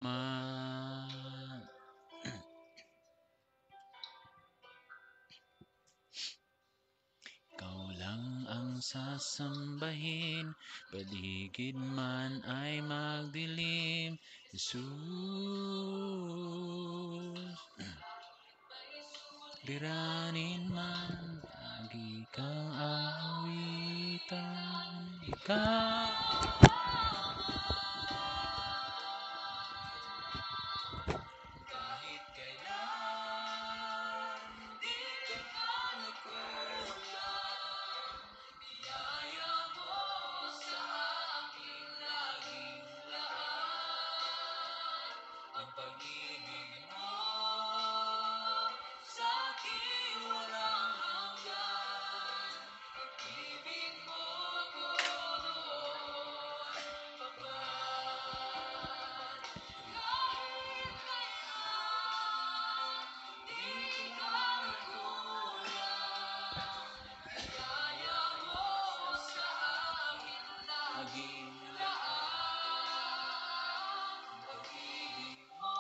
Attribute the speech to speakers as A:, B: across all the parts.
A: man. Ikaw lang ang sasambahin, paligid man ay magdilim. Jesus, liranin man, lagi kang awitan. Ikaw, kahit kailan, di ka nagkulang. Biyaya mo sa aking laging laan. Ang pag-ibig mo sa akin walang hanggan. Pag-ibig mo ko noon pa man. Kahit kailan, di ka nagkulang. Biyaya mo sa akin laging laan. Pag-ibig mo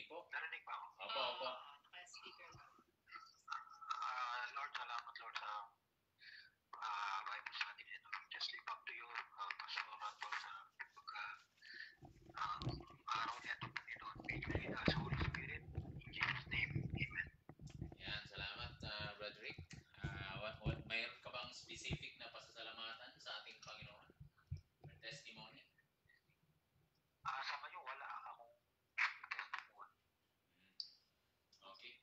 B: Narinig ba ako?
A: Opo, opo.
B: Lord, salamat Lord sa Bible study nito. Just live up to you, Pastor Ratol, sa pagka araw nito, Panginoon. May you lead us, Holy Spirit. In Jesus' name, Amen.
A: Yan, salamat, Broderick. Mayroon ka bang specific na pasasalamatan sa ating Panginoon? Or testimony?
B: Sa ngayon, wala akong testimony.
A: Okay.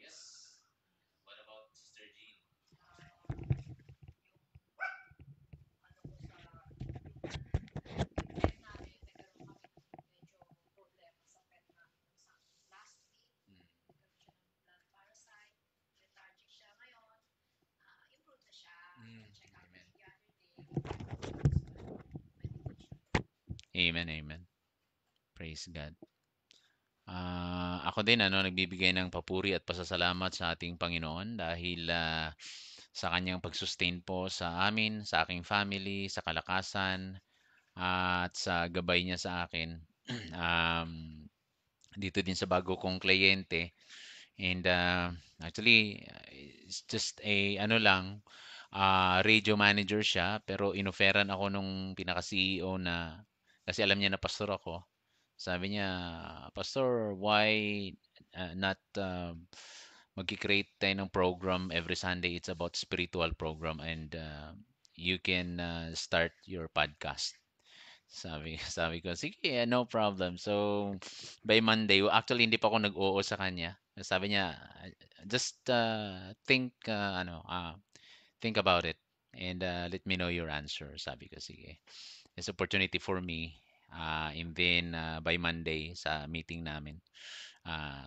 A: Yes. What about Sister Jean? Mm. Amen. Amen, amen. Praise God. Ako din nagbibigay ng papuri at pasasalamat sa ating Panginoon dahil sa kanyang pag-sustain po sa amin, sa aking family, sa kalakasan, at sa gabay niya sa akin. um, Dito din sa bago kong kliyente. And actually, it's just a ano lang, radio manager siya, pero inoferan ako nung pinaka-CEO na, kasi alam niya na pastor ako. Sabi niya, Pastor, why not magki-create tayo ng program every Sunday? It's about spiritual program and you can start your podcast. Sabi ko, sige, no problem. So, by Monday, actually hindi pa ako nag-oo sa kanya. Sabi niya, just think about it and let me know your answer. Sabi ko, sige. It's opportunity for me. And then by Monday sa meeting namin,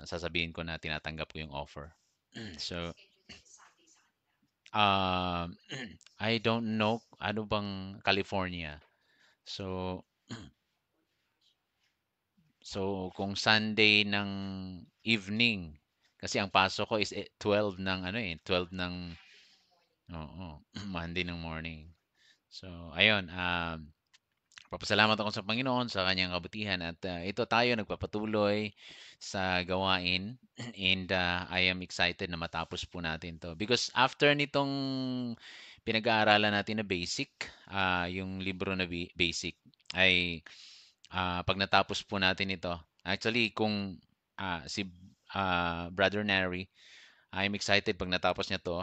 A: sasabihin ko na tinatanggap ko yung offer. So, um, I don't know ano bang California. So, kung Sunday ng evening, kasi ang pasok ko is 12 ng ano 12 ng oo, Monday ng morning. So, ayun, papasalamat ako sa Panginoon sa kanyang kabutihan at ito tayo nagpapatuloy sa gawain and I am excited na matapos po natin to because after nitong pinag-aaralan natin na basic, yung libro na basic ay pag natapos po natin ito, actually kung si Brother Nary, I'm excited pag natapos niya to,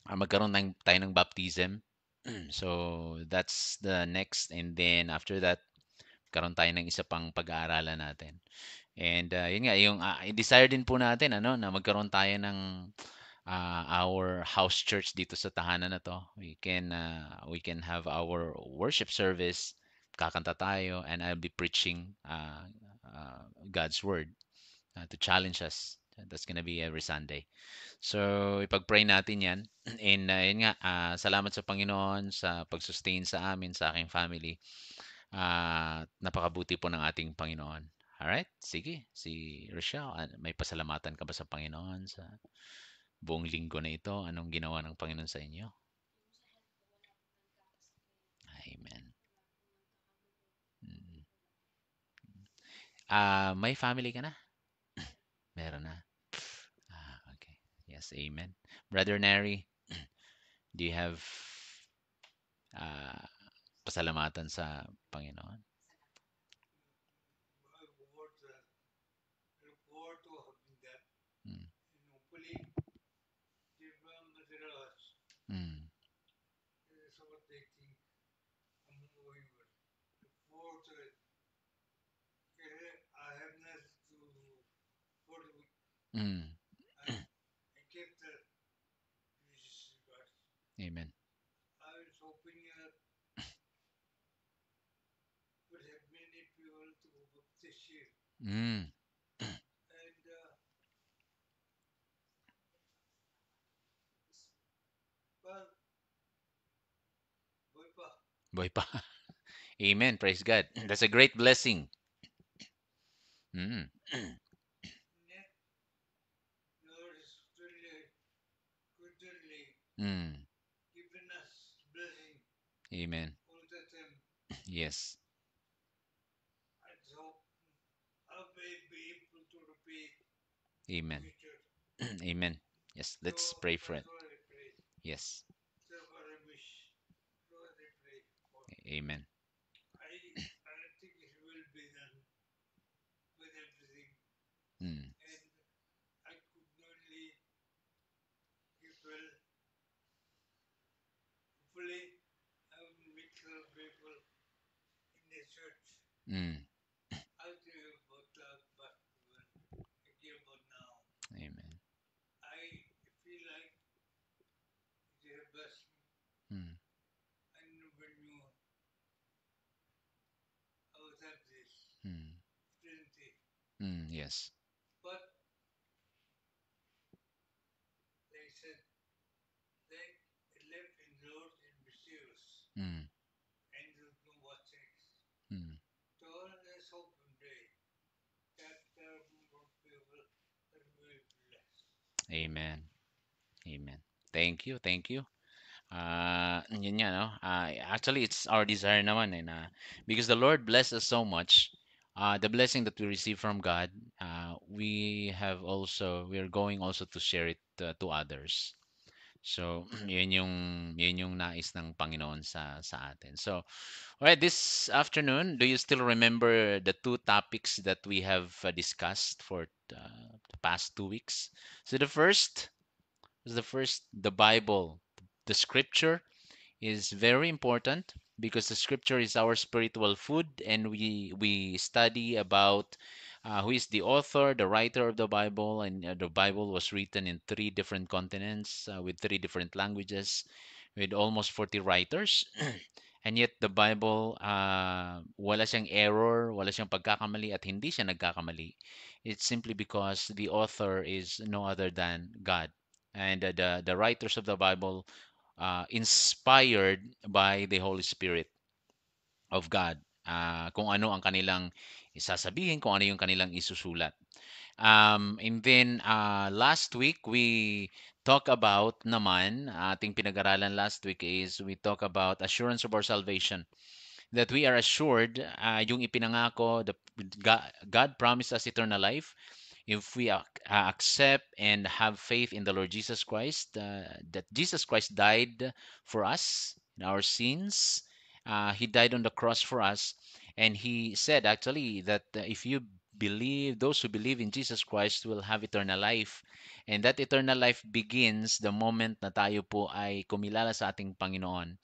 A: magkaroon tayo ng baptism. So, that's the next. And then, after that, karoon tayo ng isa pang pag-aaralan natin. And yun nga, yung desire din po natin na magkaroon tayo ng our house church dito sa tahanan na to. We can have our worship service, kakanta tayo, and I'll be preaching God's word to challenge us. That's gonna be every Sunday. So, ipag-pray natin yan. And yun nga, salamat sa Panginoon sa pag-sustain sa amin, sa aking family. Napakabuti po ng ating Panginoon. Alright, sige. Si Rochelle, may pasalamatan ka ba sa Panginoon sa buong linggo na ito? Anong ginawa ng Panginoon sa inyo? Amen. Mm. May family ka na? Meron na. Okay. Yes, amen. Brother Nary, do you have uh, pasalamatan sa Panginoon? Mm. Mm. Mm. Amen. Mm. Boy pa. Amen. Praise God. That's a great blessing. Mm. Mm. Amen. Yes. Amen. Amen. Yes, let's pray for it. Yes. Amen. Mm. Mm. Amen. Mm. Mm. Mm. Yes. Mm. Mm. Amen. Amen. Thank you. Thank you. Yun nga, no? Actually, it's our desire naman eh, na because the Lord blessed us so much. The blessing that we receive from God, we are going also to share it to others. So, yun yung nais ng Panginoon sa atin. So, all right, this afternoon, do you still remember the two topics that we have discussed for the past 2 weeks? So the Bible, the scripture is very important because the scripture is our spiritual food, and we study about who is the author, the writer of the Bible, and the Bible was written in three different continents with three different languages with almost 40 writers. And yet the Bible, wala siyang error, wala siyang pagkakamali at hindi siya nagkakamali. It's simply because the author is no other than God. And the writers of the Bible inspired by the Holy Spirit of God. Kung ano ang kanilang isasabihin, kung ano yung kanilang isusulat. And then last week we talk about naman, ating pinag-aralan last week is we talk about assurance of our salvation. That we are assured, yung ipinangako, God promised us eternal life if we accept and have faith in the Lord Jesus Christ, that Jesus Christ died for us in our sins. He died on the cross for us. And he said actually that if you believe, those who believe in Jesus Christ will have eternal life. And that eternal life begins the moment na tayo po ay kumilala sa ating Panginoon.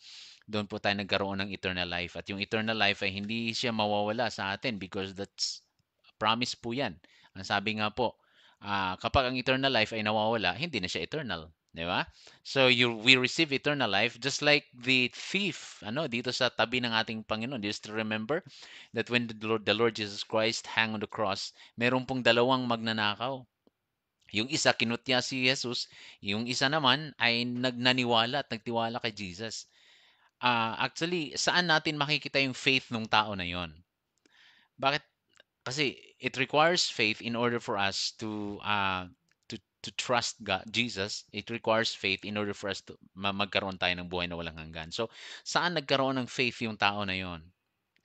A: Doon po tayo nagkaroon ng eternal life. At yung eternal life ay hindi siya mawawala sa atin because that's promise po yan. Ang sabi nga po, kapag ang eternal life ay nawawala, hindi na siya eternal. Di ba? So we receive eternal life just like the thief dito sa tabi ng ating Panginoon. Do you still remember that when the Lord Jesus Christ hang on the cross, meron pong dalawang magnanakaw. Yung isa kinutya si Jesus, yung isa naman ay nagnaniwala at nagtiwala kay Jesus. Actually, saan natin makikita yung faith ng tao na yon? Bakit? Kasi it requires faith in order for us to trust God, Jesus. It requires faith in order for us to magkaroon tayo ng buhay na walang hanggan. So, saan nagkaroon ng faith yung tao na yon?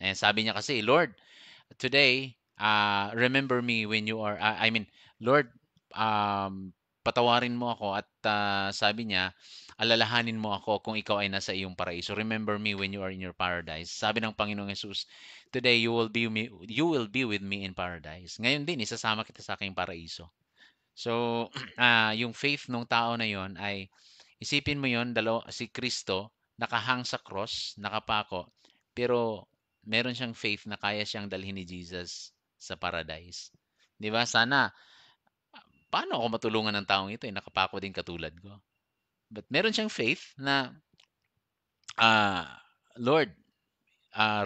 A: Eh, sabi niya kasi, Lord, today, remember me when you are, I mean, Lord, patawarin mo ako at sabi niya, alalahanin mo ako kung ikaw ay nasa iyong paraiso. Remember me when you are in your paradise. Sabi ng Panginoong Jesus, today you will be with me in paradise. Ngayon din, isasama kita sa aking paraiso. So, yung faith ng tao na yon ay, isipin mo yon, si Kristo, nakahang sa cross, nakapako, pero meron siyang faith na kaya siyang dalhin ni Jesus sa paradise. 'Di ba? Sana, paano ako matulungan ng taong ito? Nakapako din katulad ko. But meron siyang faith na, Lord,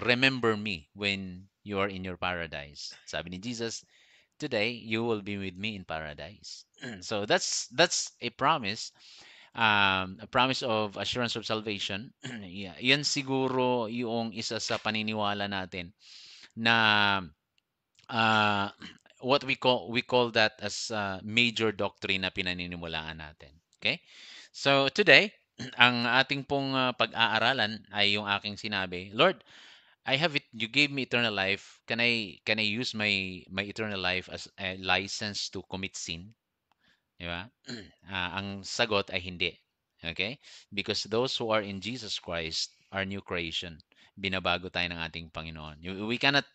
A: remember me when you are in your paradise. Sabi ni Jesus, today you will be with me in paradise. So that's a promise of assurance of salvation. Yeah, yan siguro yung isa sa paniniwala natin na uh, what we call that as major doctrine na pinaniniwalaan natin. Okay? So today, ang ating pong pag-aaralan ay yung aking sinabi, Lord, I have it. You gave me eternal life. Can I use my eternal life as a license to commit sin? Di ba? Ang sagot ay hindi. Okay? Because those who are in Jesus Christ are new creation. Binabago tayo ng ating Panginoon. We cannot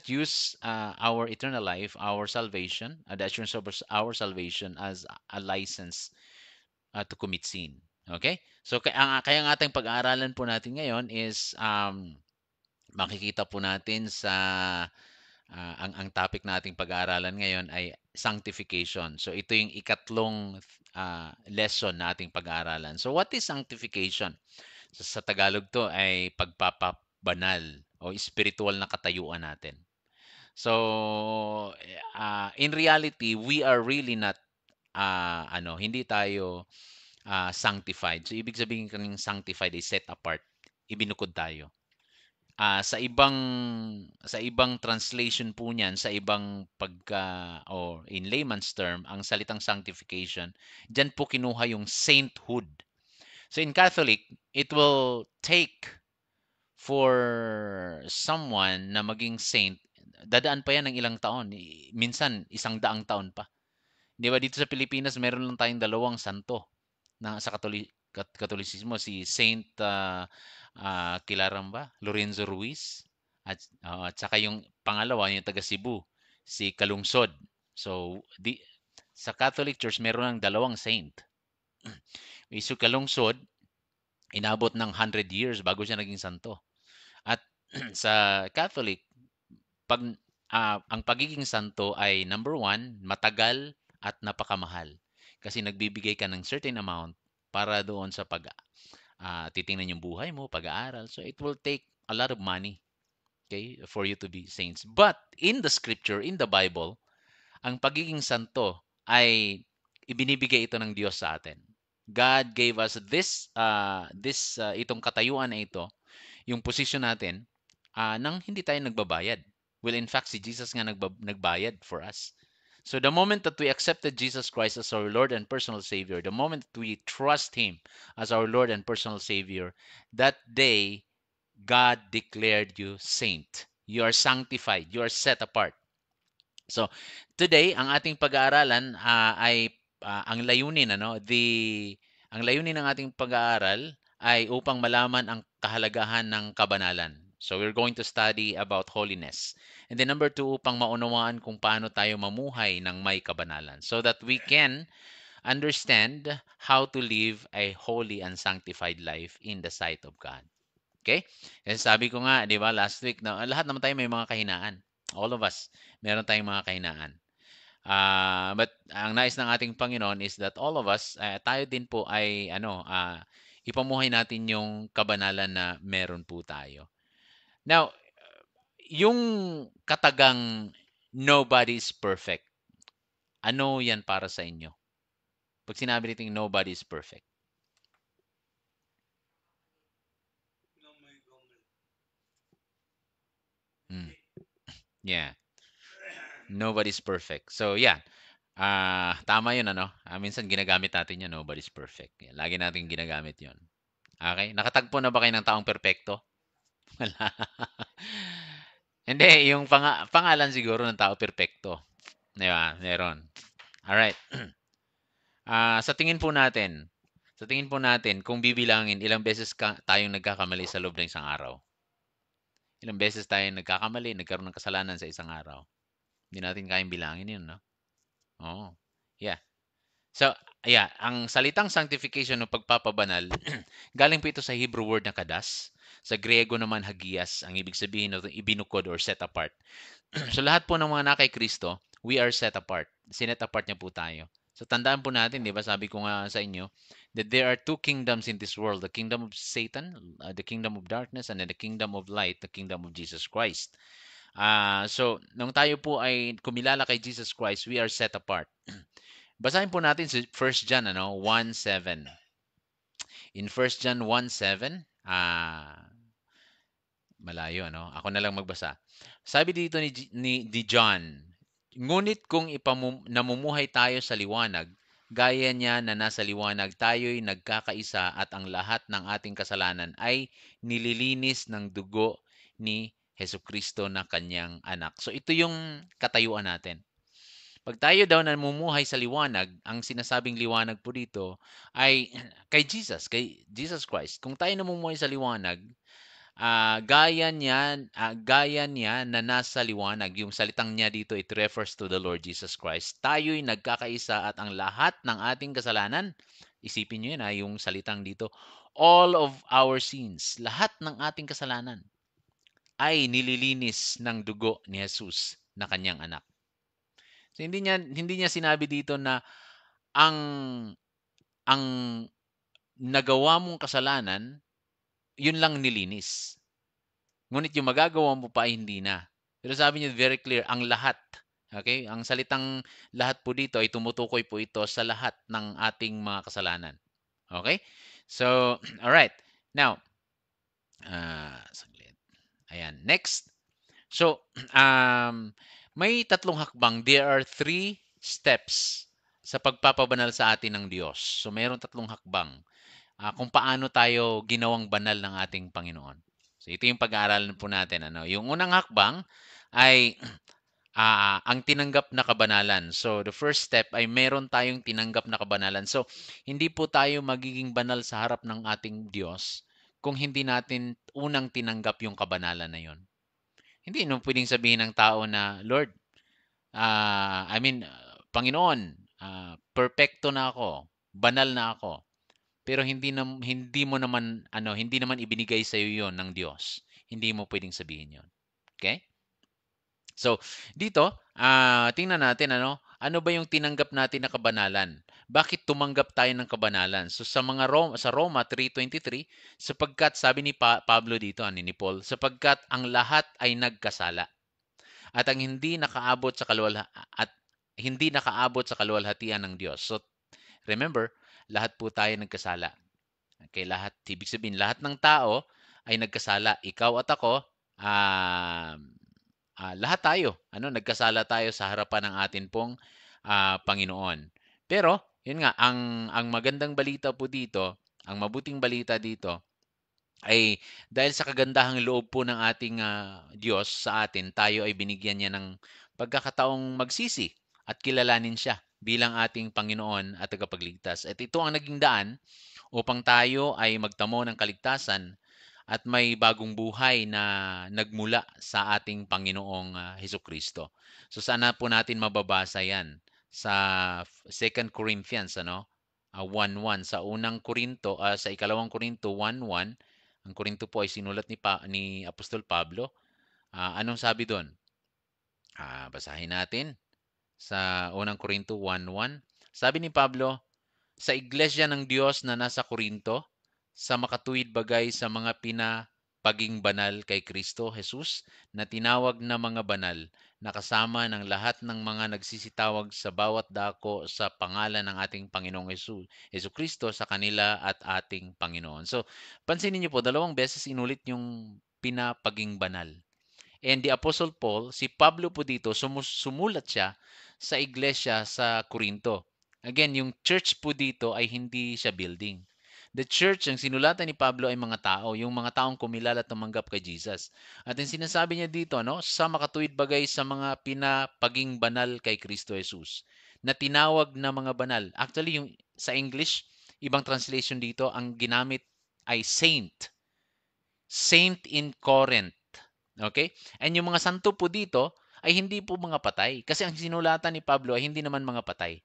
A: use our eternal life, our salvation, the assurance of our salvation as a license to commit sin. Okay? So kaya ang ating pag-aaralan po natin ngayon is makikita po natin sa ang topic nating pag-aaralan ngayon ay sanctification. So ito yung ikatlong lesson na ating pag-aaralan. So what is sanctification? Sa Tagalog to ay pagpapabanal o spiritual na katayuan natin. So in reality, we are really not hindi tayo sanctified. So ibig sabihin kaning sanctified ay set apart. Ibinukod tayo. Sa ibang translation po niyan, sa ibang or in layman's term, ang salitang sanctification, diyan po kinuha yung sainthood. So in Catholic, it will take for someone na maging saint, dadaan pa yan ng ilang taon, minsan 100 taon pa. Di ba dito sa Pilipinas, meron lang tayong dalawang santo na sa Katolisismo, si Saint Kilaran ba? Lorenzo Ruiz at saka yung pangalawa yung taga Cebu, si Kalungsod. So sa Catholic Church meron ng dalawang saint. Si Kalungsod inabot ng 100 years bago siya naging santo. At sa Catholic, pag ang pagiging santo ay number one, matagal at napakamahal. Kasi nagbibigay ka ng certain amount para doon sa titingnan yung buhay mo, pag-aaral. So it will take a lot of money, okay, for you to be saints. But in the scripture, in the Bible, ang pagiging santo ay ibinibigay ito ng Diyos sa atin. God gave us itong katayuan na ito, yung posisyon natin, nang hindi tayo nagbabayad. Well, in fact, si Jesus nga nagbayad for us. So the moment that we accepted Jesus Christ as our Lord and personal Savior, the moment that we trust Him as our Lord and personal Savior, that day, God declared you saint. You are sanctified. You are set apart. So today, ang ating pag-aaralan ay ang layunin, ang layunin ng ating pag-aaral ay upang malaman ang kahalagahan ng kabanalan. So we're going to study about holiness. And then number two, upang maunawaan kung paano tayo mamuhay ng may kabanalan so that we can understand how to live a holy and sanctified life in the sight of God. Okay? Kasi sabi ko nga, 'di ba, last week na lahat naman tayo may mga kahinaan. All of us, meron tayong mga kahinaan. But ang nais ng ating Panginoon is that all of us, tayo din po ay ipamuhay natin yung kabanalan na meron po tayo. Now, yung katagang nobody is perfect, ano yan para sa inyo? Pag sinabi natin nobody is perfect. Mm. Yeah. Nobody's perfect. So, yeah. Tama yun, ano? Minsan ginagamit natin yun, nobody's perfect. Yan, lagi natin ginagamit yun. Okay? Nakatagpo na ba kayo ng taong perpekto? Wala. Hindi, yung pangalan siguro ng tao perpekto. Di ba? Meron. Alright. Sa tingin po natin, kung bibilangin, ilang beses tayong nagkakamali sa loob ng isang araw? Ilang beses tayong nagkakamali, nagkaroon ng kasalanan sa isang araw? Hindi natin kayang bilangin yun, no? Oo. Yeah. So, yeah, ang salitang sanctification o pagpapabanal, galing po ito sa Hebrew word na kadas. Sa Griego naman, hagias. Ang ibig sabihin nito, ibinukod or set apart. So, lahat po ng mga nakay Kristo, we are set apart. Sinet apart niya po tayo. So, tandaan po natin, di ba, sabi ko nga sa inyo, that there are two kingdoms in this world, the kingdom of Satan, the kingdom of darkness, and then the kingdom of light, the kingdom of Jesus Christ. So, nung tayo po ay kumilala kay Jesus Christ, we are set apart. Basahin po natin si 1 John 1:7. In 1 John 1:7, malayo Ako na lang magbasa. Sabi dito ni John, ngunit kung namumuhay tayo sa liwanag, gaya niya na nasa liwanag, tayo'y nagkakaisa at ang lahat ng ating kasalanan ay nililinis ng dugo ni Hesukristo na kanyang anak. So ito yung katayuan natin. Pag tayo daw namumuhay sa liwanag, ang sinasabing liwanag po dito ay kay Jesus Christ. Kung tayo namumuhay sa liwanag, gaya niya na nasa liwanag. Yung salitang niya dito, it refers to the Lord Jesus Christ. Tayo'y nagkakaisa at ang lahat ng ating kasalanan, isipin nyo yun yung salitang dito, all of our sins, lahat ng ating kasalanan ay nililinis ng dugo ni Jesus na kanyang anak. So hindi niya sinabi dito na ang ang nagawa mong kasalanan, yun lang nilinis. Ngunit yung magagawa mo pa ay hindi na. Pero sabi niya very clear, ang lahat. Okay? Ang salitang lahat po dito ay tumutukoy po ito sa lahat ng ating mga kasalanan. Okay? So, all right. Now, saglit. Ayan. Next. So, may tatlong hakbang. There are 3 steps sa pagpapabanal sa atin ng Diyos. So, mayroon tatlong hakbang kung paano tayo ginawang banal ng ating Panginoon. So, ito yung pag-aaralan po natin. Yung unang hakbang ay ang tinanggap na kabanalan. So, the first step ay meron tayong tinanggap na kabanalan. So, hindi po tayo magiging banal sa harap ng ating Diyos kung hindi natin unang tinanggap yung kabanalan na yun. Hindi no pwedeng sabihin ng tao na, Lord, Panginoon, perpekto na ako, banal na ako. Pero hindi naman ibinigay sa iyo 'yon ng Diyos. Hindi mo pwedeng sabihin 'yon. Okay? So, dito, tingnan natin ano ba yung tinanggap natin na kabanalan? Bakit tumanggap tayo ng kabanalan? So sa Roma 3:23, sapagkat sabi ni Pablo dito, ni Paul, sapagkat ang lahat ay nagkasala at ang hindi nakaabot sa kaluwalhatian ng Diyos. So remember, lahat po tayo nagkasala. Okay, lahat, ibig sabihin, lahat ng tao ay nagkasala. Ikaw at ako, um, lahat tayo, nagkasala tayo sa harapan ng atin pong Panginoon. Pero, yun nga, ang magandang balita po dito, ang mabuting balita dito, ay dahil sa kagandahang loob po ng ating Diyos sa atin, tayo ay binigyan niya ng pagkakataong magsisi at kilalanin siya bilang ating Panginoon at tagapagligtas. At ito ang naging daan upang tayo ay magtamo ng kaligtasan at may bagong buhay na nagmula sa ating Panginoong Hesus Kristo. So sana po natin mababasa 'yan sa 2 Corinthians 1:1 sa unang Korinto sa ikalawang Korinto 1:1. Ang Korinto po ay sinulat ni Apostol Pablo. Anong sabi doon? Basahin natin sa unang Korinto 1:1. Sabi ni Pablo, sa iglesia ng Diyos na nasa Korinto, sa makatuwid bagay sa mga pinapaging banal kay Kristo Jesus na tinawag na mga banal, na kasama ng lahat ng mga nagsisitawag sa bawat dako sa pangalan ng ating Panginoong Hesus Kristo sa kanila at ating Panginoon. So, pansinin niyo po, 2 beses inulit yung pinapaging banal. And the Apostle Paul, si Pablo po dito, sumulat siya sa iglesia sa Corinto. Again, yung church po dito ay hindi siya building. The church, ang sinulatan ni Pablo ay mga tao, yung mga taong kumilala at tumanggap kay Jesus. At yung sinasabi niya dito, sa makatuwid bagay sa mga pinapaging banal kay Kristo Jesus, na tinawag na mga banal. Actually, yung sa English, ibang translation dito, ang ginamit ay saint. Saint in Corinth. Okay? And yung mga santo po dito ay hindi po mga patay. Kasi ang sinulatan ni Pablo ay hindi naman mga patay.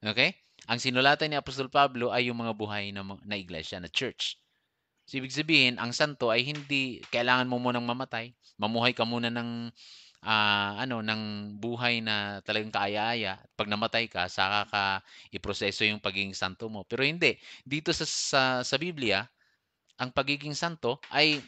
A: Okay? Ang sinulatan ni Apostol Pablo ay yung mga buhay na iglesia, na church. So, ibig sabihin, ang santo ay hindi kailangan mo munang mamatay. Mamuhay ka muna ng buhay na talagang kaaya-aya. Pag namatay ka, saka ka iproseso yung pagiging santo mo. Pero hindi. Dito sa Biblia, ang pagiging santo ay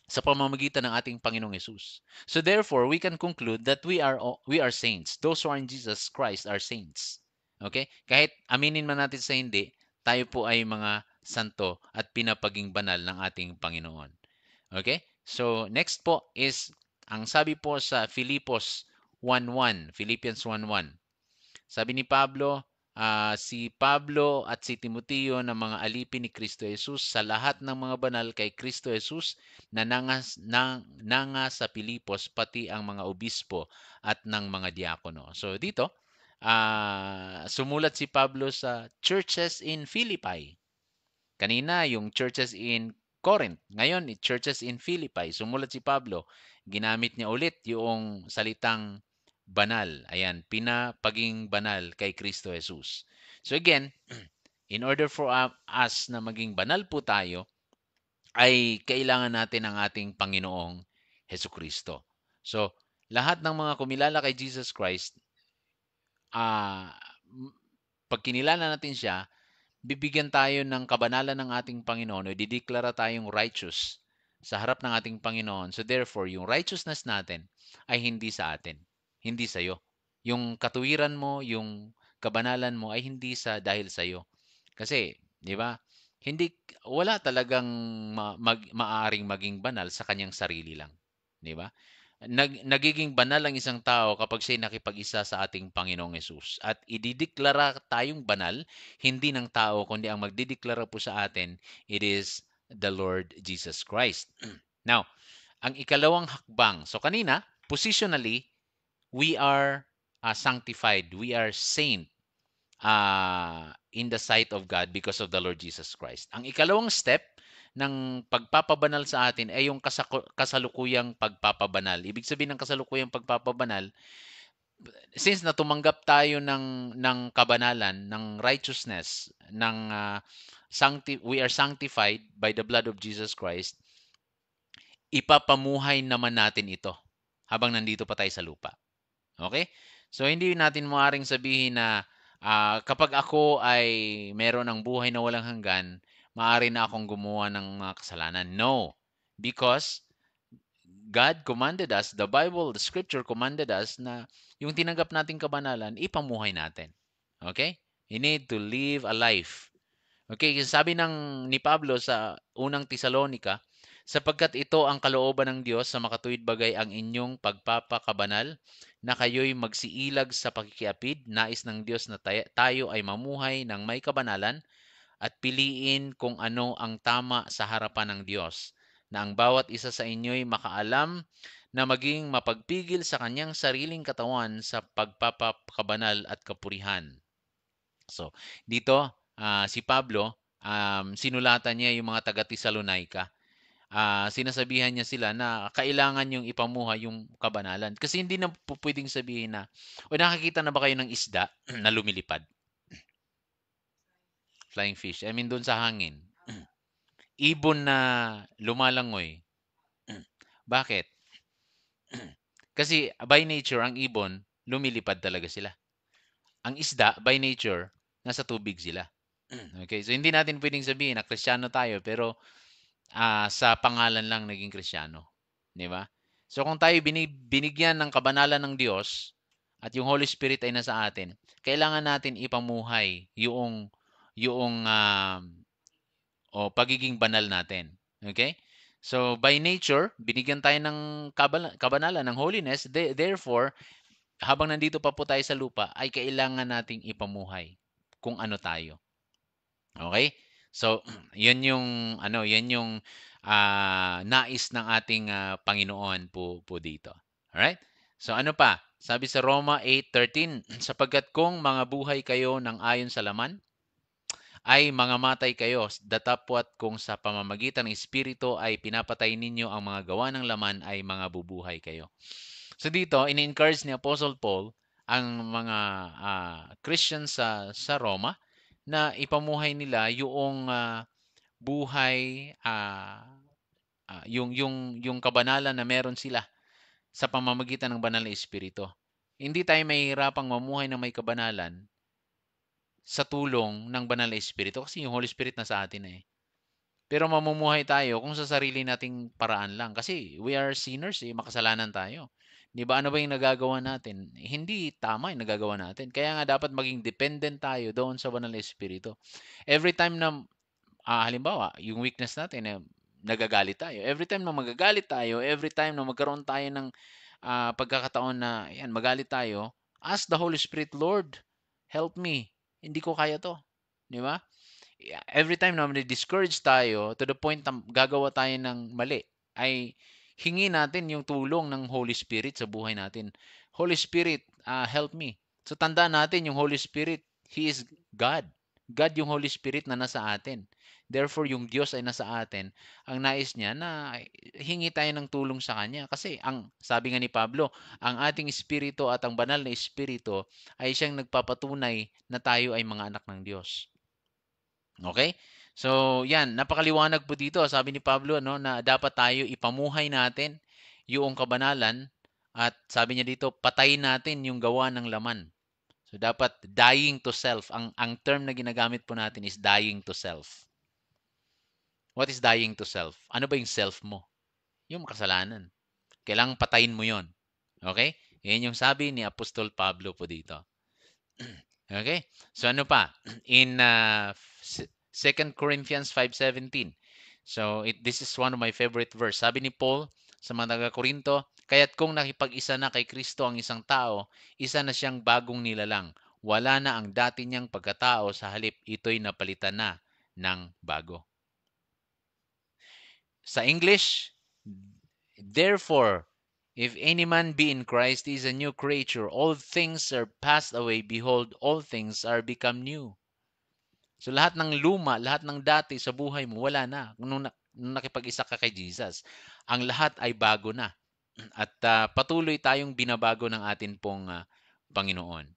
A: sa pamamagitan ng ating Panginoong Yesus. So therefore, we can conclude that we are saints. Those who are in Jesus Christ are saints. Okay? Kahit aminin man natin sa hindi, tayo po ay mga santo at pinapaging banal ng ating Panginoon. Okay? So next po is ang sabi po sa Philippians 1:1. Sabi ni Pablo, si Pablo at si Timoteo na mga alipin ni Kristo Jesus sa lahat ng mga banal kay Kristo Jesus na nanga sa Pilipos, pati ang mga obispo at ng mga diakono. So dito, sumulat si Pablo sa churches in Philippi. Kanina, yung churches in Corinth. Ngayon, churches in Philippi. Sumulat si Pablo. Ginamit niya ulit yung salitang banal. Ayan, pinapaging banal kay Kristo Jesus. So again, in order for us na maging banal po tayo, ay kailangan natin ang ating Panginoong Heso Kristo. So, lahat ng mga kumilala kay Jesus Christ, ah, pag kinilala natin siya, bibigyan tayo ng kabanalan ng ating Panginoon o dideklara tayong righteous sa harap ng ating Panginoon. So therefore, yung righteousness natin ay hindi sa atin, hindi sa iyo. Yung katuwiran mo, yung kabanalan mo ay hindi sa dahil sa iyo. Kasi, 'di ba? Hindi wala talagang maaaring maging banal sa kanyang sarili lang, 'di ba? Nagiging banal ang isang tao kapag siya'y nakipag-isa sa ating Panginoong Hesus. At idideklara tayong banal, hindi ng tao, kundi ang magdideklara po sa atin, it is the Lord Jesus Christ. Now, ang ikalawang hakbang. So kanina, positionally, we are sanctified. We are saint in the sight of God because of the Lord Jesus Christ. Ang ikalawang step ng pagpapabanal sa atin ay yung kasalukuyang pagpapabanal. Ibig sabihin ng kasalukuyang pagpapabanal, since na tumanggap tayo ng kabanalan, ng righteousness, we are sanctified by the blood of Jesus Christ, ipapamuhay naman natin ito habang nandito pa tayo sa lupa. Okay? So, hindi natin maaaring sabihin na kapag ako ay meron ng buhay na walang hanggan, maaari na akong gumawa ng mga kasalanan. No. Because God commanded us, the Bible, the Scripture commanded us na yung tinanggap nating kabanalan, ipamuhay natin. Okay? You need to live a life. Okay, kasi sabi ni Pablo sa unang Tesalonika, sapagkat ito ang kalooban ng Diyos sa makatuwid bagay ang inyong pagpapakabanal, na kayo'y magsiilag sa pakikiapid, nais ng Diyos na tayo ay mamuhay ng may kabanalan at piliin kung ano ang tama sa harapan ng Diyos, na ang bawat isa sa inyo'y makaalam na maging mapagpigil sa kanyang sariling katawan sa pagpapakabanal at kapurihan. So, dito, si Pablo, sinulatan niya yung mga taga-Tesalonica. Sinasabihan niya sila na kailangan yung ipamuhay yung kabanalan. Kasi hindi na po pwedeng sabihin na, o nakakita na ba kayo ng isda na lumilipad? Flying fish. I mean, doon sa hangin. Ibon na lumalangoy. Bakit? Kasi by nature, ang ibon, lumilipad talaga sila. Ang isda, by nature, nasa tubig sila. Okay, so hindi natin pwedeng sabihin na Kristiyano tayo pero sa pangalan lang naging Kristiyano, 'di ba? So kung tayo binigyan ng kabanalan ng Diyos at yung Holy Spirit ay nasa atin, kailangan natin ipamuhay yung o pagiging banal natin. Okay? So by nature, binigyan tayo ng kabanalan ng holiness, therefore, habang nandito pa po tayo sa lupa, ay kailangan nating ipamuhay kung ano tayo. Okay? So, 'yun yung yan yung nais ng ating Panginoon po dito. All right? So ano pa? Sabi sa Roma 8:13, sapagkat kung mga buhay kayo ng ayon sa laman, ay mga matay kayo, datapwat kung sa pamamagitan ng Espiritu ay pinapatay ninyo ang mga gawa ng laman, ay mga bubuhay kayo. So dito, ini-encourage ni Apostle Paul ang mga Christians sa Roma na ipamuhay nila yung buhay, yung kabanalan na meron sila sa pamamagitan ng banal na espiritu. Hindi tayo mahihirapang mamuhay na may kabanalan sa tulong ng banal na espiritu kasi yung Holy Spirit na sa atin eh. Pero mamumuhay tayo kung sa sarili nating paraan lang kasi we are sinners eh, makasalanan tayo. 'Di ba? Ano ba yung nagagawa natin? Hindi tama yung nagagawa natin. Kaya nga dapat maging dependent tayo doon sa banal na espiritu. Every time na halimbawa, yung weakness natin eh, nagagalit tayo. Every time na magagalit tayo, every time na magkaroon tayo ng pagkakataon na yan, magalit tayo, ask the Holy Spirit, Lord, help me. Hindi ko kaya 'to, 'di ba? Every time na discourage tayo to the point na gagawa tayo ng mali, ay hingi natin yung tulong ng Holy Spirit sa buhay natin. Holy Spirit, help me. So tandaan natin yung Holy Spirit, He is God. God yung Holy Spirit na nasa atin. Therefore, yung Diyos ay nasa atin. Ang nais niya na hingi tayo ng tulong sa Kanya. Kasi ang sabi nga ni Pablo, ang ating espiritu at ang banal na espiritu ay siyang nagpapatunay na tayo ay mga anak ng Diyos. Okay? So, yan, napakaliwanag po dito. Sabi ni Pablo, ano, na dapat tayo ipamuhay natin yung kabanalan at sabi niya dito, patayin natin yung gawa ng laman. So, dapat dying to self. Ang term na ginagamit po natin is dying to self. What is dying to self? Ano ba yung self mo? Yung makasalanan. Kailangang patayin mo yon. Okay? Yan yung sabi ni Apostol Pablo po dito. Okay? So ano pa? In 2 Corinthians 5:17. So this is one of my favorite verse. Sabi ni Paul sa mga taga-Korinto, kaya't kung nakipag-isa na kay Kristo ang isang tao, isa na siyang bagong nilalang. Wala na ang dati niyang pagkatao, sa halip ito'y napalitan na ng bago. Sa English, therefore, if any man be in Christ, he is a new creature. All things are passed away. Behold, all things are become new. So lahat ng luma, lahat ng dati sa buhay mo, wala na. Nung nakipag-isa ka kay Jesus, ang lahat ay bago na. At patuloy tayong binabago ng atin pong Panginoon.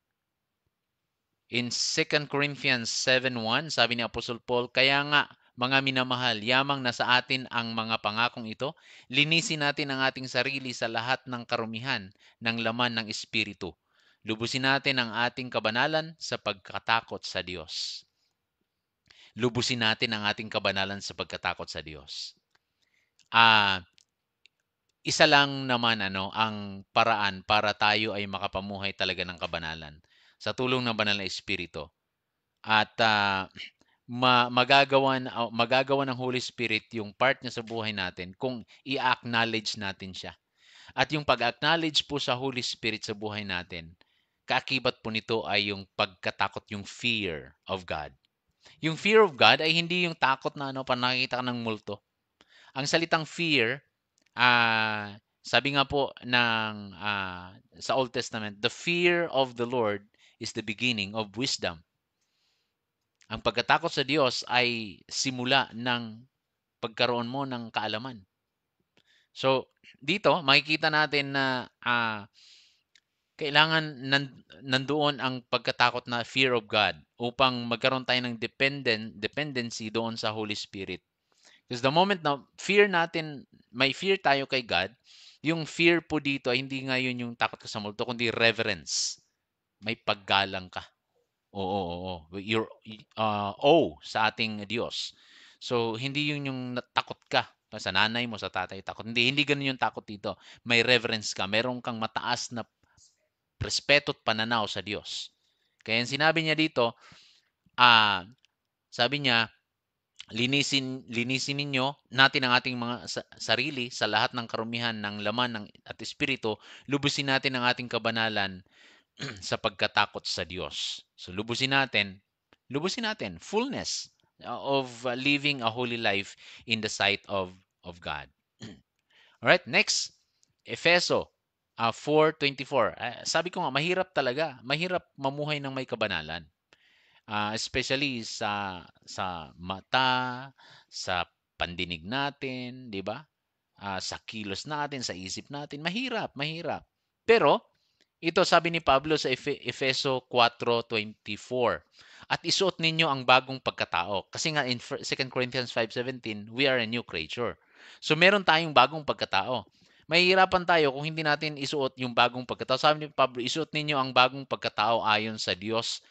A: In 2 Corinthians 7:1, sabi ni Apostol Paul, kaya nga, mga minamahal, yamang na sa atin ang mga pangakong ito, linisin natin ang ating sarili sa lahat ng karumihan ng laman ng Espiritu. Lubusin natin ang ating kabanalan sa pagkatakot sa Diyos. Lubusin natin ang ating kabanalan sa pagkatakot sa Diyos. Ah, isa lang naman ano ang paraan para tayo ay makapamuhay talaga ng kabanalan sa tulong ng banal na espiritu. At magagawa ng Holy Spirit yung part niya sa buhay natin kung i-acknowledge natin siya. At yung pag-acknowledge po sa Holy Spirit sa buhay natin, kaakibat po nito ay yung pagkatakot, yung fear of God. Yung fear of God ay hindi yung takot na ano, pag nakikita ka ng multo. Ang salitang fear, sabi nga po ng sa Old Testament, the fear of the Lord is the beginning of wisdom. Ang pagkatakot sa Diyos ay simula ng pagkaroon mo ng kaalaman. So, dito makikita natin na kailangan nandoon ang pagkatakot na fear of God upang magkaroon tayo ng dependency doon sa Holy Spirit. Because the moment na fear natin, may fear tayo kay God, yung fear po dito ay hindi nga yun yung takot ka sa multo, kundi reverence. May paggalang ka. Oo. You're sa ating Diyos. So, hindi yun yung takot ka sa nanay mo, sa tatay takot. Hindi ganun yung takot dito. May reverence ka. Meron kang mataas na respeto at pananaw sa Diyos. Kaya sinabi niya dito, sabi niya, linisin ninyo natin ang ating mga sarili sa lahat ng karumihan ng laman at espiritu, lubusin natin ang ating kabanalan sa pagkatakot sa Diyos. So lubusin natin fullness of living a holy life in the sight of God. All right, next, Efeso 4:24. Sabi ko nga, mahirap talaga. Mahirap mamuhay ng may kabanalan. Especially sa mata, sa pandinig natin, 'di ba? Sa kilos natin, sa isip natin, mahirap. Pero ito sabi ni Pablo sa Efeso 4:24. At isuot ninyo ang bagong pagkatao. Kasi nga in 2 Corinthians 5:17, we are a new creature. So meron tayong bagong pagkatao. Mahihirapan tayo kung hindi natin isuot yung bagong pagkatao. Sabi ni Pablo, isuot ninyo ang bagong pagkatao ayon sa Diyos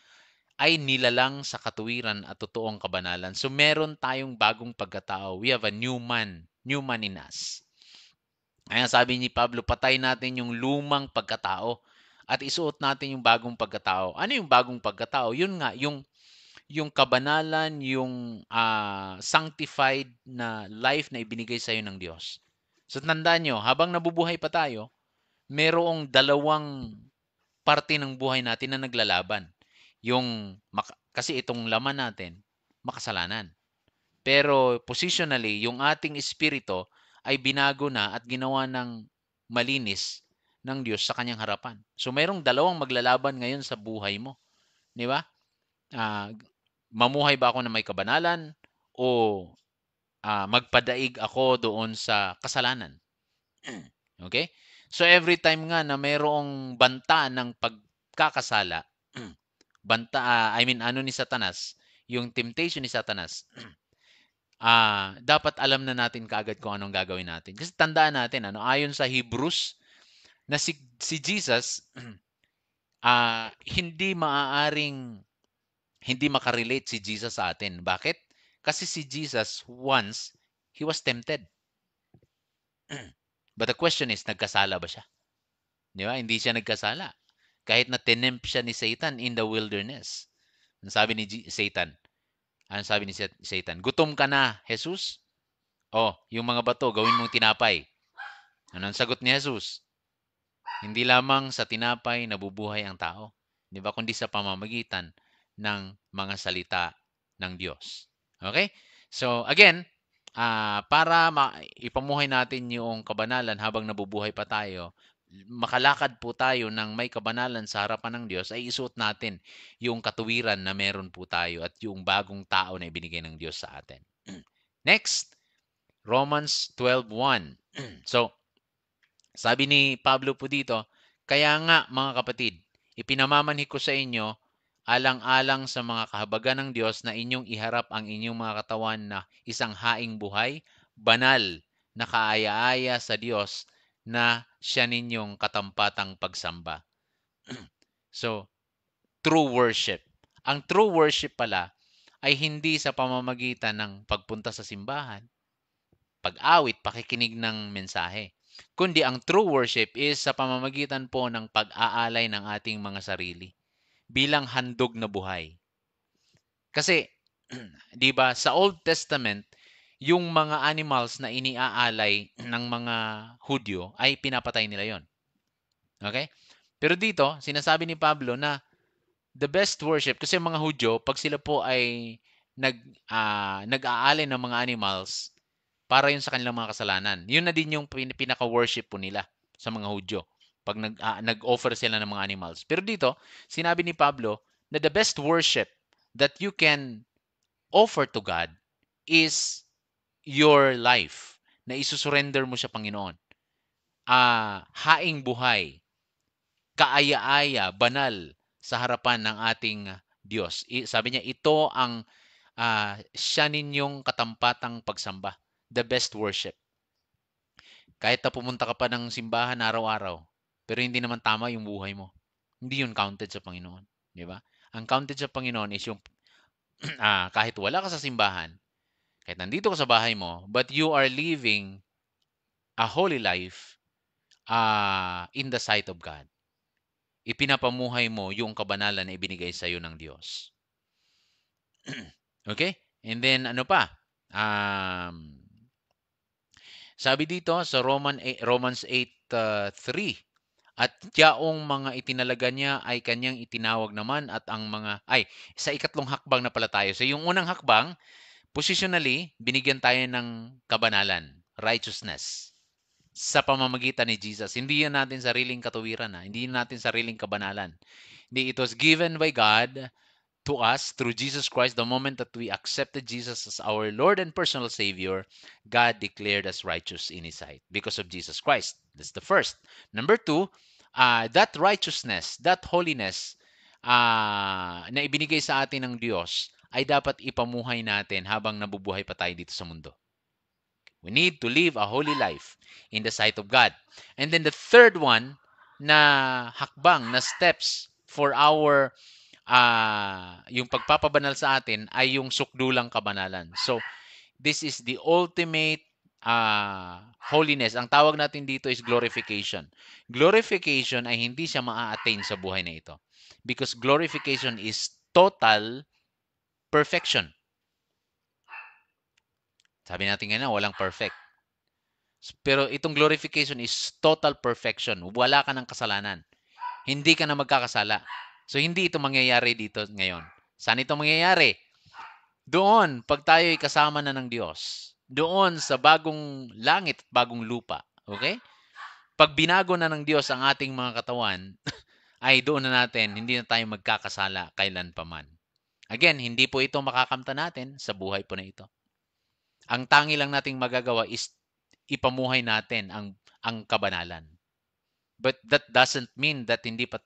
A: ay nilalang sa katuwiran at totoong kabanalan. So meron tayong bagong pagkatao. We have a new man in us. Kaya sabi ni Pablo, patay natin yung lumang pagkatao at isuot natin yung bagong pagkatao. Ano yung bagong pagkatao? Yun nga, yung kabanalan, yung sanctified na life na ibinigay sa iyo ng Diyos. So tandaan nyo, habang nabubuhay pa tayo, merong dalawang parte ng buhay natin na naglalaban. Yung Kasi itong laman natin, makasalanan. Pero positionally, yung ating espiritu ay binago na at ginawa ng malinis ng Diyos sa kanyang harapan. So mayroong dalawang maglalaban ngayon sa buhay mo. Di ba? Ah, mamuhay ba ako na may kabanalan o magpadaig ako doon sa kasalanan? Okay? So every time nga na mayroong banta ng pagkakasala, I mean ano ni Satanas, yung temptation ni Satanas, dapat alam na natin kaagad kung anong gagawin natin. Kasi tandaan natin, ayon sa Hebrews, na si Jesus, hindi maaaring hindi makarelate si Jesus sa atin. Bakit? Kasi si Jesus, once, he was tempted. But the question is, nagkasala ba siya? Di ba? Hindi siya nagkasala. Kahit na tinempt siya ni Satan in the wilderness. Ang sabi ni Satan, ang sabi ni Satan, gutom ka na, Jesus? Oh, yung mga bato, gawin mong tinapay. Ano ang sagot ni Jesus? Hindi lamang sa tinapay nabubuhay ang tao, 'di ba? Kundi sa pamamagitan ng mga salita ng Diyos. Okay? So again, para ipamuhay natin yung kabanalan habang nabubuhay pa tayo, makalakad po tayo ng may kabanalan sa harapan ng Diyos, ay isuot natin yung katuwiran na meron po tayo at yung bagong tao na ibinigay ng Diyos sa atin. Next, Romans 12:1. So, sabi ni Pablo po dito, kaya nga mga kapatid, ipinamamanhi ko sa inyo alang-alang sa mga kahabagan ng Diyos na inyong iharap ang inyong mga katawan na isang haing buhay, banal, na kaaya-aya sa Diyos na siya ninyong katampatang pagsamba. So, true worship. Ang true worship pala ay hindi sa pamamagitan ng pagpunta sa simbahan, pag-awit, pakikinig ng mensahe. Kundi ang true worship is sa pamamagitan po ng pag-aalay ng ating mga sarili bilang handog na buhay. Kasi, di ba, sa Old Testament, yung mga animals na iniaalay ng mga Hudyo ay pinapatay nila yon. Okay? Pero dito, sinasabi ni Pablo na the best worship, kasi mga Hudyo, pag sila po ay nag-aalay ng mga animals, para yun sa kanilang mga kasalanan. Yun na din yung pinaka-worship po nila sa mga Hudyo. Pag nag-offer sila ng mga animals. Pero dito, sinabi ni Pablo na the best worship that you can offer to God is your life. Na isusurrender mo sa Panginoon. Haing buhay, kaaya-aya, banal sa harapan ng ating Diyos. Sabi niya, ito ang siya ninyong katampatang pagsamba. The best worship. Kahit na pumunta ka pa ng simbahan araw-araw, pero hindi naman tama yung buhay mo. Hindi yun counted sa Panginoon. Di ba? Ang counted sa Panginoon is yung kahit wala ka sa simbahan, kahit nandito ka sa bahay mo, but you are living a holy life in the sight of God. Ipinapamuhay mo yung kabanalan na ibinigay sa iyo ng Diyos. Okay? And then, ano pa? Sabi dito sa Romans 8:3, at yaong mga itinalaga niya ay kanyang itinawag naman at ang mga sa ikatlong hakbang na pala tayo. So yung unang hakbang, positionally, binigyan tayo ng kabanalan, righteousness sa pamamagitan ni Jesus. Hindi yan natin sariling katuwiran, hindi natin sariling kabanalan. Hindi, it was given by God to us through Jesus Christ. The moment that we accepted Jesus as our Lord and personal Savior, God declared us righteous in His sight because of Jesus Christ. That's the first. Number two, that righteousness, that holiness na ibinigay sa atin ng Diyos ay dapat ipamuhay natin habang nabubuhay pa tayo dito sa mundo. We need to live a holy life in the sight of God. And then the third one na hakbang, na steps for our yung pagpapabanal sa atin ay yung sukdulang kabanalan. So, this is the ultimate holiness. Ang tawag natin dito is glorification. Glorification ay hindi siya maa-attain sa buhay na ito. Because glorification is total perfection. Sabi natin ngayon, walang perfect. Pero itong glorification is total perfection. Wala ka ng kasalanan. Hindi ka na magkakasala. So, hindi ito mangyayari dito ngayon Saan ito mangyayari? Doon, pag tayo ay kasama na ng Diyos. Doon sa bagong langit at bagong lupa. Okay? Pag binago na ng Diyos ang ating mga katawan, ay doon na natin, hindi na tayo magkakasala kailan paman. Again, hindi po ito makakamta natin sa buhay po na ito. Ang tangi lang nating magagawa is ipamuhay natin ang kabanalan. But that doesn't mean that hindi pa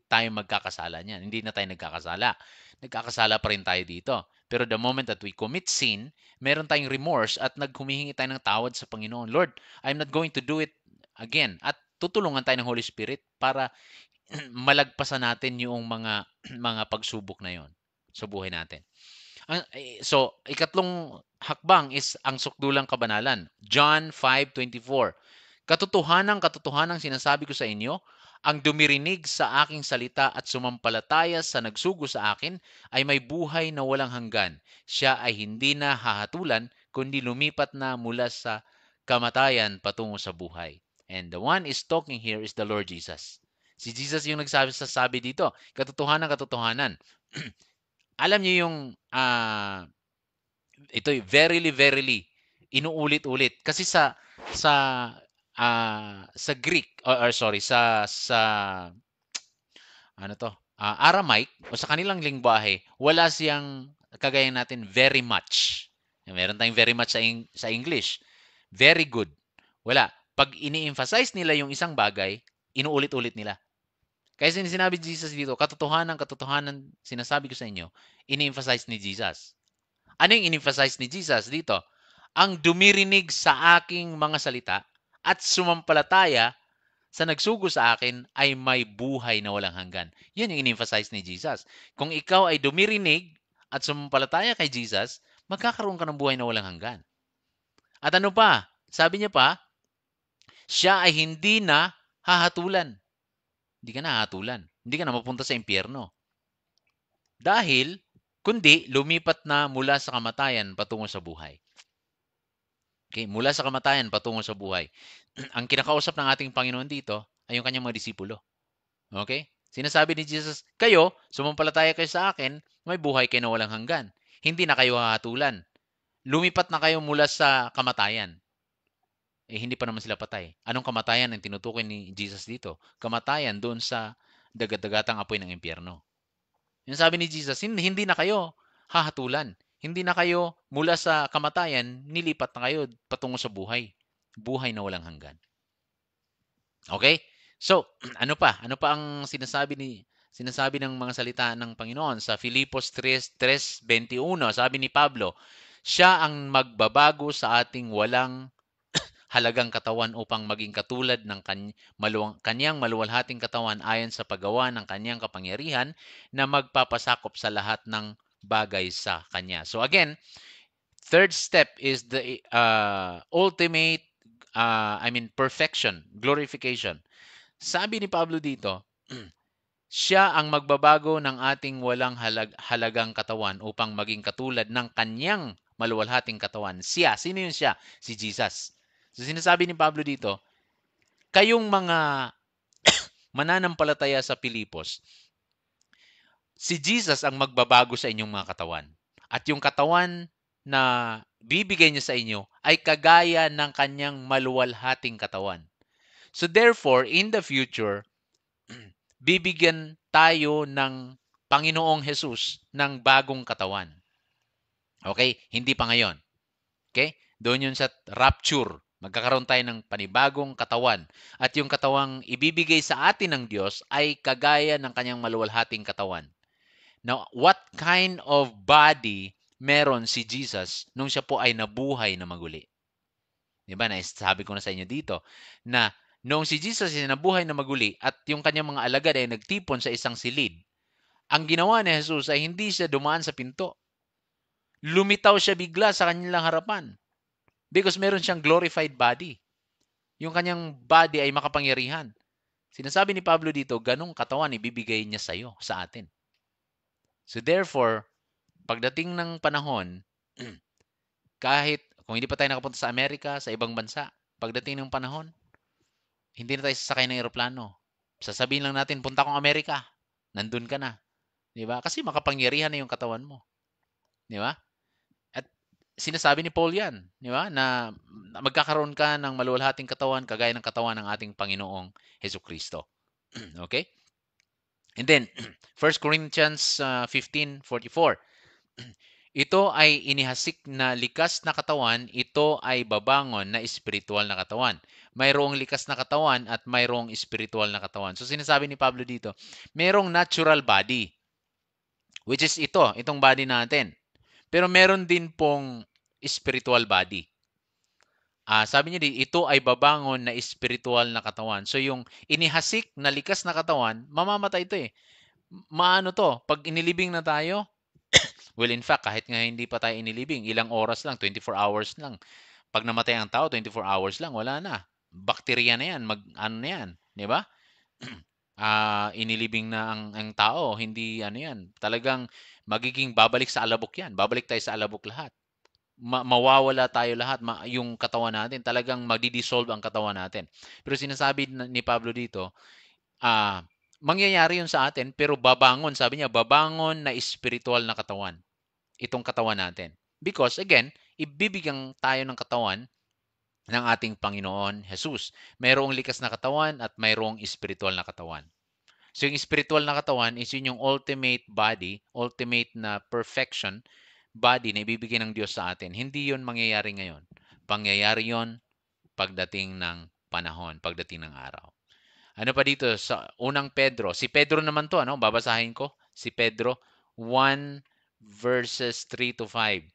A: tayo magkakasala niyan. Hindi na tayo nagkakasala. Nagkakasala pa rin tayo dito. Pero the moment that we commit sin, meron tayong remorse at naghumihingi tayo ng tawad sa Panginoon. Lord, I'm not going to do it again. At tutulungan tayo ng Holy Spirit para malagpasan natin yung mga mga pagsubok na yon sa buhay natin. So, ikatlong hakbang is ang sukdulang kabanalan. John 5:24. Katotohanang sinasabi ko sa inyo, ang dumirinig sa aking salita at sumampalataya sa nagsugo sa akin ay may buhay na walang hanggan. Siya ay hindi na hahatulan, kundi lumipat na mula sa kamatayan patungo sa buhay. And the one is talking here is the Lord Jesus. Si Jesus yung sasabi dito, katotohanan. Alam niyo yung ito verily, inuulit-ulit. Kasi sa sa Greek or sorry, sa ano to? Aramaic o sa kanilang lengguwahe, wala siyang kagaya natin very much. Meron tayong very much sa English. Very good. Wala. Pag ini-emphasize nila yung isang bagay, inuulit-ulit nila. Kaya sinabi ni Jesus dito, katotohanan sinasabi ko sa inyo, ini-emphasize ni Jesus. Ano yung in-emphasize ni Jesus dito? Ang dumirinig sa aking mga salita at sumampalataya sa nagsugo sa akin ay may buhay na walang hanggan. Yan yung in-emphasize ni Jesus. Kung ikaw ay dumirinig at sumampalataya kay Jesus, magkakaroon ka ng buhay na walang hanggan. At ano pa? Sabi niya pa, siya ay hindi na hahatulan. Hindi ka na hahatulan. Hindi ka na mapunta sa impyerno. Dahil, kundi lumipat na mula sa kamatayan patungo sa buhay. Okay, mula sa kamatayan patungo sa buhay. Ang kinakausap ng ating Panginoon dito ay yung kanyang mga disipulo. Okay? Sinasabi ni Jesus, kayo, sumampalataya kayo sa akin, may buhay kayo na walang hanggan. Hindi na kayo hahatulan. Lumipat na kayo mula sa kamatayan. Hindi pa naman sila patay. Anong kamatayan ang tinutukoy ni Jesus dito? Kamatayan doon sa dagat-dagatang apoy ng impyerno. Yung sabi ni Jesus, hindi na kayo hahatulan. Hindi na kayo mula sa kamatayan, nilipat na kayo patungo sa buhay. Buhay na walang hanggan. Okay? So, ano pa? Ano pa ang sinasabi ng mga salita ng Panginoon sa Filipos 3:21? Sabi ni Pablo, siya ang magbabago sa ating walang halagang katawan upang maging katulad ng kanyang maluwalhating katawan ayon sa paggawa ng kanyang kapangyarihan na magpapasakop sa lahat ng bagay sa kanya. So again, third step is the ultimate, perfection, glorification. Sabi ni Pablo dito, siya ang magbabago ng ating walang halagang katawan upang maging katulad ng kanyang maluwalhating katawan. Siya, sino yun siya? Si Jesus. So sinasabi ni Pablo dito, kayong mga mananampalataya sa Pilipos, si Jesus ang magbabago sa inyong mga katawan. At yung katawan na bibigay niya sa inyo ay kagaya ng kanyang maluwalhating katawan. So therefore, in the future, bibigyan tayo ng Panginoong Jesus ng bagong katawan. Okay? Hindi pa ngayon. Okay? Doon yun sa rapture. Magkakaroon tayo ng panibagong katawan. At yung katawang ibibigay sa atin ng Diyos ay kagaya ng kanyang maluwalhating katawan. Now, what kind of body meron si Jesus nung siya po ay nabuhay na maguli? Diba? Sabi ko na sa inyo dito na noong si Jesus ay nabuhay na maguli at yung kanyang mga alagad ay nagtipon sa isang silid, ang ginawa ni Jesus ay hindi siya dumaan sa pinto. Lumitaw siya bigla sa kanilang harapan. Because meron siyang glorified body. Yung kanyang body ay makapangyarihan. Sinasabi ni Pablo dito, ganong katawan ibibigay niya sa iyo, sa atin. So therefore, pagdating ng panahon, kahit kung hindi pa tayo nakapunta sa Amerika, sa ibang bansa, pagdating ng panahon, hindi na tayo sasakay ng eroplano. Sasabihin lang natin, punta akong Amerika. Nandun ka na. 'Di ba? Kasi makapangyarihan na yung katawan mo. 'Di ba? At sinasabi ni Paul yan, 'di ba? Na magkakaroon ka ng maluwalhating katawan kagaya ng katawan ng ating Panginoong Hesus Kristo. Okay? And then, 1 Corinthians 15:44. Ito ay inihasik na likas na katawan, ito ay babangon na espiritual na katawan. Mayroong likas na katawan at mayroong espiritual na katawan. So sinasabi ni Pablo dito, mayroong natural body, which is itong body natin. Pero meron din pong spiritual body. Sabi niya ito ay babangon na spiritual na katawan. So yung inihasik na likas na katawan, mamamatay ito eh. Maano to? Pag inilibing na tayo, well, in fact, kahit nga hindi pa tayo inilibing, ilang oras lang, 24 hours lang. Pag namatay ang tao, 24 hours lang, wala na. Bakterya na yan, ano na yan, di ba? Inilibing na ang tao, hindi ano yan. Talagang magiging babalik sa alabok yan. Babalik tayo sa alabok lahat. Mawawala tayo lahat. Yung katawan natin, talagang magdi-dissolve ang katawan natin. Pero sinasabi ni Pablo dito, mangyayari yun sa atin, pero babangon, sabi niya, babangon na spiritual na katawan. Itong katawan natin. Because, again, ibibigyan tayo ng katawan ng ating Panginoon Jesus. Mayroong likas na katawan at mayroong spiritual na katawan. So, yung spiritual na katawan is yun yung ultimate body, ultimate na perfection body na ibibigay ng Diyos sa atin. Hindi yun mangyayari ngayon. Pangyayari yun pagdating ng panahon, pagdating ng araw. Ano pa dito sa unang Pedro? Si Pedro naman to, ano? Babasahin ko. Si Pedro 1 verses 3 to 5.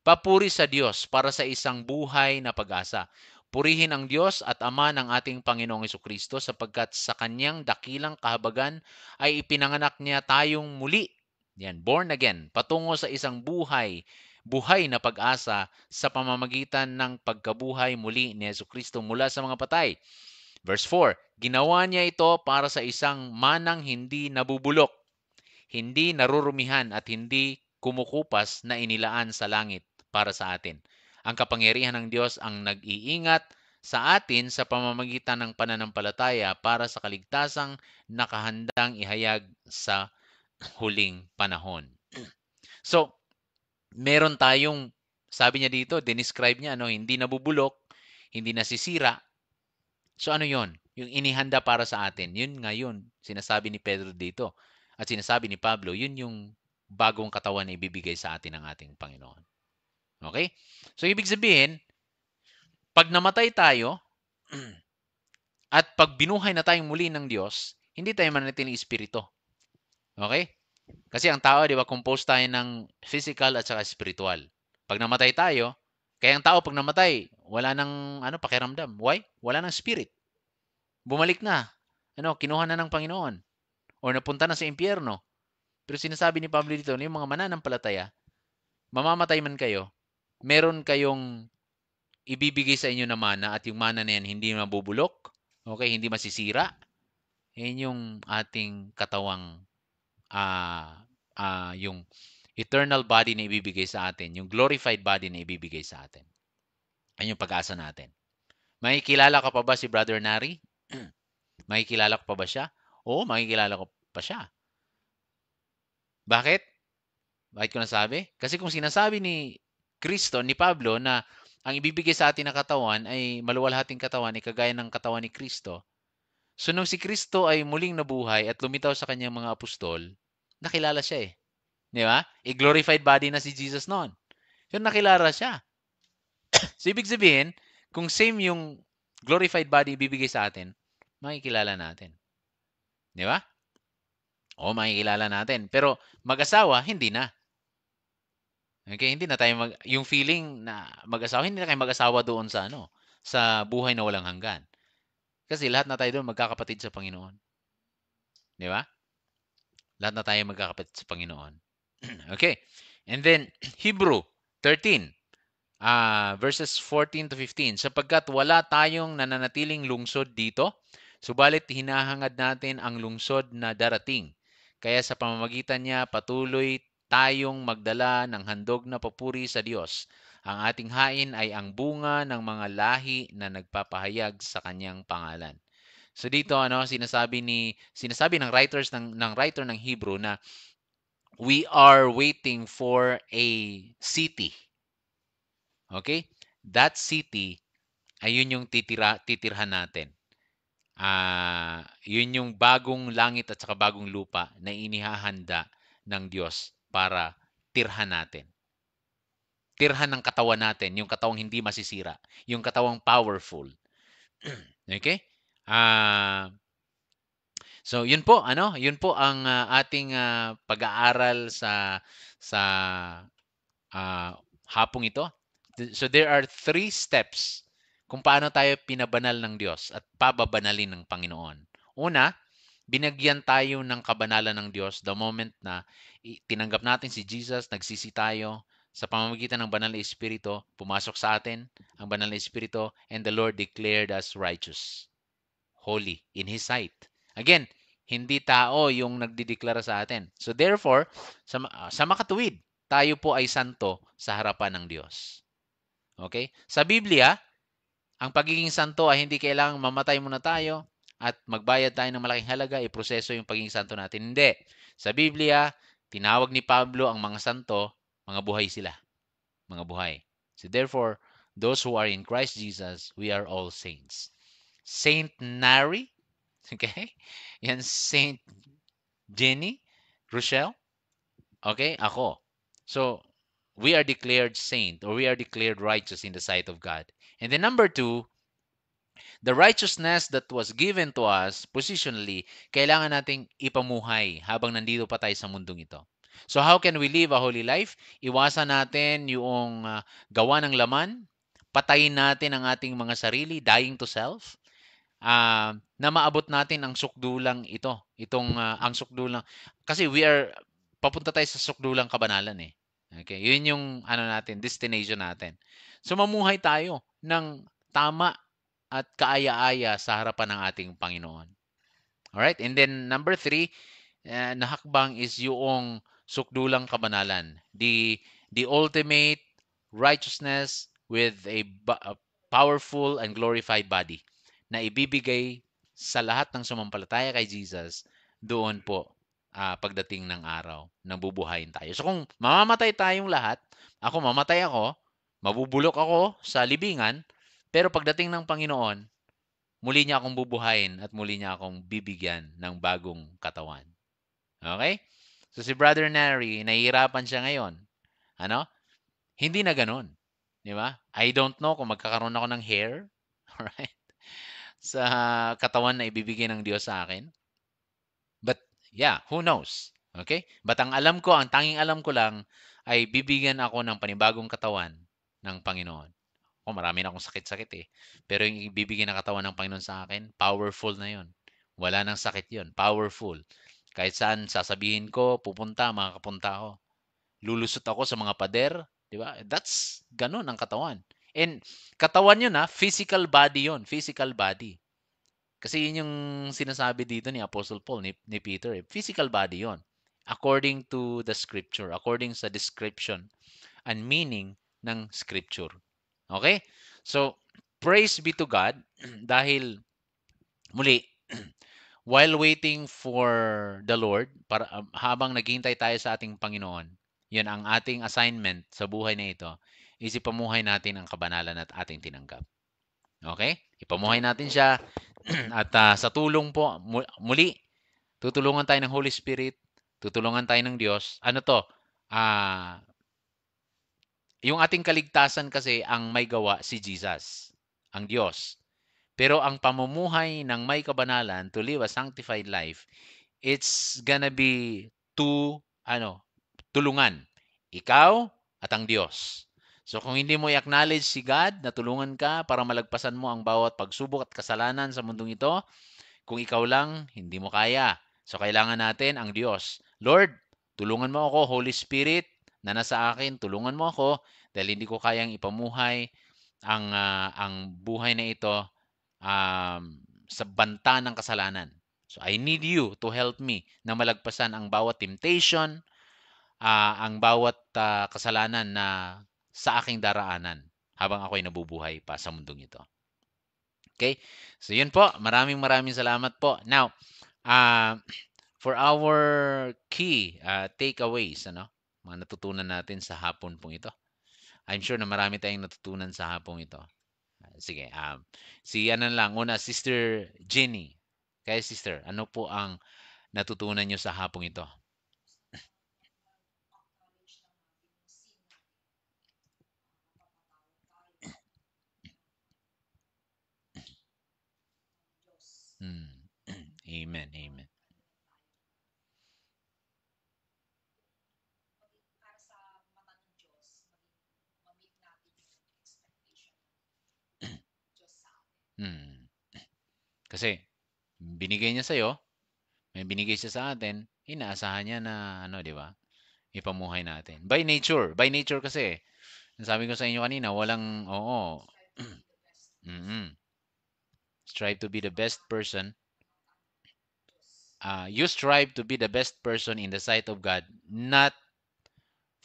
A: Papuri sa Diyos para sa isang buhay na pag-asa. Purihin ang Diyos at Ama ng ating Panginoong Kristo sapagkat sa kanyang dakilang kahabagan ay ipinanganak niya tayong muli. Yan, born again, patungo sa isang buhay na pag-asa sa pamamagitan ng pagkabuhay muli ni Kristo mula sa mga patay. Verse 4, ginawa niya ito para sa isang manang hindi nabubulok, hindi narurumihan at hindi kumukupas na inilaan sa langit para sa atin. Ang kapangyarihan ng Diyos ang nag-iingat sa atin sa pamamagitan ng pananampalataya para sa kaligtasang nakahandang ihayag sa huling panahon. So, meron tayong, sabi niya dito, describe niya, hindi nabubulok, hindi nasisira. So ano yon? Yung inihanda para sa atin. Yun nga yun. Sinasabi ni Pedro dito. At sinasabi ni Pablo, yun yung bagong katawan na ibibigay sa atin ng ating Panginoon. Okay? So ibig sabihin, pag namatay tayo, at pag binuhay na tayong muli ng Diyos, hindi tayo mananatiling espiritu. Okay? Kasi ang tao, di ba, composed tayo ng physical at saka spiritual. Pag namatay tayo, kaya ang tao pag namatay, wala nang pakiramdam. Why? Wala nang spirit. Bumalik na. Kinuha na ng Panginoon. O napunta na sa impyerno. Pero sinasabi ni Pablo dito, yung mga mananampalataya, mamamatay man kayo, meron kayong ibibigay sa inyo na mana at yung mana na yan hindi mabubulok, okay, hindi masisira. Yan yung ating katawang yung eternal body na ibibigay sa atin, yung glorified body na ibibigay sa atin. Yan yung pag-asa natin. Makikilala ka pa ba si Brother Nari? Makikilala ko pa ba siya? Oo, makikilala ko pa siya. Bakit? Bakit ko nasabi? Kasi kung sinasabi ni Kristo, ni Pablo, na ang ibibigay sa atin na katawan ay maluwalhating katawan, ay kagaya ng katawan ni Kristo. So, nung si Kristo ay muling nabuhay at lumitaw sa kanyang mga apostol, nakilala siya eh. Di ba? I-glorified body na si Jesus noon. So, nakilala siya. So, ibig sabihin, kung same yung glorified body ibibigay sa atin, makikilala natin. Di ba? O, makikilala natin. Pero mag-asawa, hindi na. Okay, hindi na tayo yung feeling na mag-asawa, hindi na kayo mag-asawa doon sa buhay na walang hanggan. Kasi lahat na tayo doon magkakapatid sa Panginoon. Di ba? Lahat na tayo magkakapatid sa Panginoon. Okay. And then, Hebrew 13, verses 14 to 15. Sapagkat wala tayong nananatiling lungsod dito, subalit hinahangad natin ang lungsod na darating. Kaya sa pamamagitan niya, patuloy tayong magdala ng handog na papuri sa Diyos. Ang ating hain ay ang bunga ng mga lahi na nagpapahayag sa kanyang pangalan. So dito sinasabi ng writer ng Hebrew na we are waiting for a city. Okay? That city ay yun yung titirhan natin. Yun yung bagong langit at saka bagong lupa na inihahanda ng Diyos para tirhan natin. Tirhan ng katawan natin, yung katawang hindi masisira, yung katawang powerful. Okay? Ah, so yun po yun po ang ating pag-aaral sa hapong ito. So there are three steps kung paano tayo pinabanal ng Diyos at pababanalin ng Panginoon. Una, binagyan tayo ng kabanalan ng Diyos the moment na tinanggap natin si Jesus, nagsisi tayo, sa pamamagitan ng banal na Espiritu, pumasok sa atin ang banal na Espiritu, and the Lord declared us righteous, holy in His sight. Again, hindi tao yung nagdideklara sa atin. So therefore, sa makatuwid, tayo po ay santo sa harapan ng Diyos. Okay? Sa Biblia, ang pagiging santo ay hindi kailangang mamatay muna tayo at magbayad tayo ng malaking halaga, iproseso yung pagiging santo natin. Hindi. Sa Biblia, tinawag ni Pablo ang mga santo, mga buhay sila. Mga buhay. So therefore, those who are in Christ Jesus, we are all saints. Saint Nari, okay? Yan, Saint Jenny, Rochelle, okay? Ako. So, we are declared saint or we are declared righteous in the sight of God. And then number two, the righteousness that was given to us positionally, kailangan nating ipamuhay habang nandito pa tayo sa mundong ito. So how can we live a holy life? Iwasan natin yung gawa ng laman, patayin natin ang ating mga sarili, dying to self, na maabot natin ang sukdulang ito. Ang sukdulang, kasi papunta tayo sa sukdulang kabanalan eh. Okay, yun yung natin, destination natin. So mamuhay tayo ng tama at kaaya-aya sa harapan ng ating Panginoon. Alright? And then number three, na hakbang is yung sukdulang kabanalan. The ultimate righteousness with a powerful and glorified body na ibibigay sa lahat ng sumampalataya kay Jesus doon po pagdating ng araw na bubuhayin tayo. So kung mamamatay tayong lahat, mamatay ako, mabubulok ako sa libingan, pero pagdating ng Panginoon, muli niya akong bubuhayin at muli niya akong bibigyan ng bagong katawan. Okay? So si Brother Nary, nahihirapan siya ngayon. Ano? Hindi na ganun. Di ba? I don't know kung magkakaroon ako ng hair. Alright? Sa katawan na ibibigay ng Diyos sa akin. But, yeah, who knows? Okay? But ang tanging alam ko lang ay bibigyan ako ng panibagong katawan ng Panginoon. Marami na akong sakit-sakit eh. Pero yung ibibigay na katawan ng Panginoon sa akin, powerful na yon. Wala nang sakit yon. Powerful. Kahit saan sasabihin ko, pupunta, makakapunta ako. Lulusot ako sa mga pader. Di ba? That's ganun ang katawan. And katawan yun physical body yon. Physical body. Kasi yun yung sinasabi dito ni Apostle Paul, ni Peter. Physical body yon. According to the scripture. According sa description and meaning ng scripture. Okay? So, praise be to God dahil muli, while waiting for the Lord, para habang naghihintay tayo sa ating Panginoon, yan ang ating assignment sa buhay na ito, is ipamuhay natin ang kabanalan at ating tinanggap. Okay? Ipamuhay natin siya at sa tulong po, muli, tutulungan tayo ng Holy Spirit, tutulungan tayo ng Diyos. Ano to? Yung ating kaligtasan kasi ang may gawa si Jesus, ang Diyos. Pero ang pamumuhay ng may kabanalan to live a sanctified life, it's gonna be tulungan. Ikaw at ang Diyos. So kung hindi mo i-acknowledge si God na tulungan ka para malagpasan mo ang bawat pagsubok at kasalanan sa mundong ito, kung ikaw lang, hindi mo kaya. So kailangan natin ang Diyos. Lord, tulungan mo ako, Holy Spirit, na nasa akin, tulungan mo ako dahil hindi ko kayang ipamuhay ang buhay na ito sa banta ng kasalanan. So I need you to help me na malagpasan ang bawat temptation, ang bawat kasalanan na sa aking daraanan habang ako'y nabubuhay pa sa mundong ito. Okay? So yun po, maraming salamat po. Now, for our key takeaways, ano? Mga natutunan natin sa hapon pong ito. I'm sure na marami tayong natutunan sa hapong ito. Sige, si ano lang, una, Sister Jenny. Kaya sister, ano po ang natutunan nyo sa hapong ito? Hmm. Amen, amen. Hmm. Kasi binigay niya sa'yo, may binigay siya sa atin, inaasahan niya na ano, di ba? Ipamuhay natin. By nature kasi, sabi ko sa inyo kanina, walang, oo, mm strive to be the best person. You strive to be the best person in the sight of God, not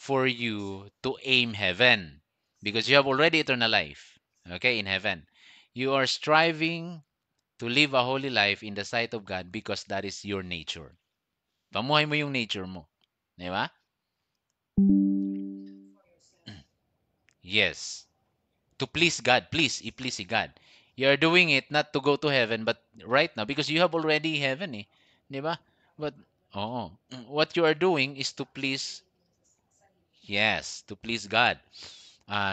A: for you to aim heaven, because you have already eternal life, okay, in heaven. You are striving to live a holy life in the sight of God because that is your nature. Pamuhay mo yung nature mo. Di ba? Yes. To please God. Please, i-please si God. You are doing it not to go to heaven, but right now, because you have already heaven eh. Di ba? But, oh, what you are doing is to please, yes, to please God.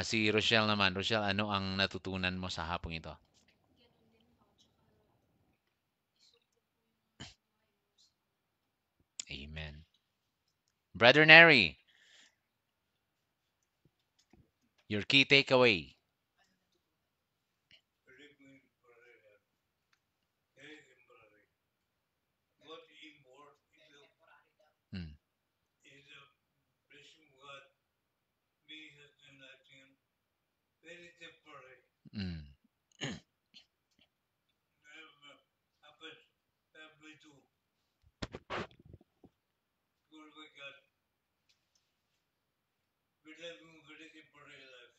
A: Si Rochelle naman. Rochelle, ano ang natutunan mo sa hapong ito? Amen. Brother Neri, your key takeaway.
B: Living forever. Very temporary. What
A: Mm,
B: is a blessing God makes us nothing very temporary.
A: mm,
B: Happens every two. Good by God. We live in very temporary life.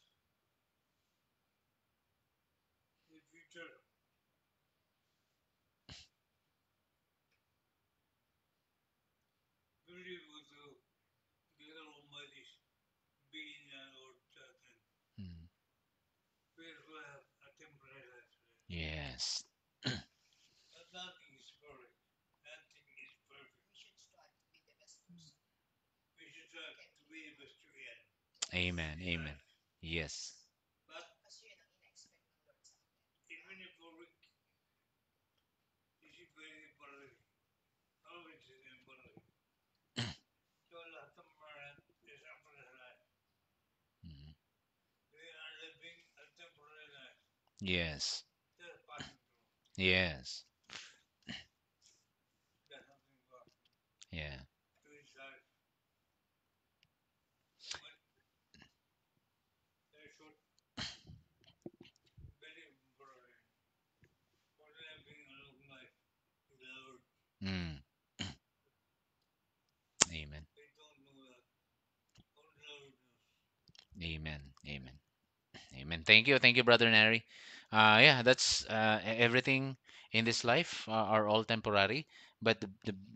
B: In the future, beautiful to God Almighty being our Lord Satan.
A: mm.
B: We will have a temporary life.
A: Yes.
B: Nothing is perfect. Nothing is perfect. We should try to be the best we can
A: Amen.
B: in
A: Amen.
B: life.
A: Yes.
B: But even if we this is very important. Always is important. So lahat ng mga is temporary life.
A: Mm.
B: We are living a temporary life.
A: Yes.
B: That's passing through.
A: Yes.
B: That's something God
A: Yeah.
B: to his life. But they should very important for living a long life with the Lord.
A: Mm. Amen.
B: They don't know that. Only the Lord knows.
A: Amen. Amen. Amen. Thank you. Thank you, Brother Neri. Yeah, that's everything in this life are all temporary, but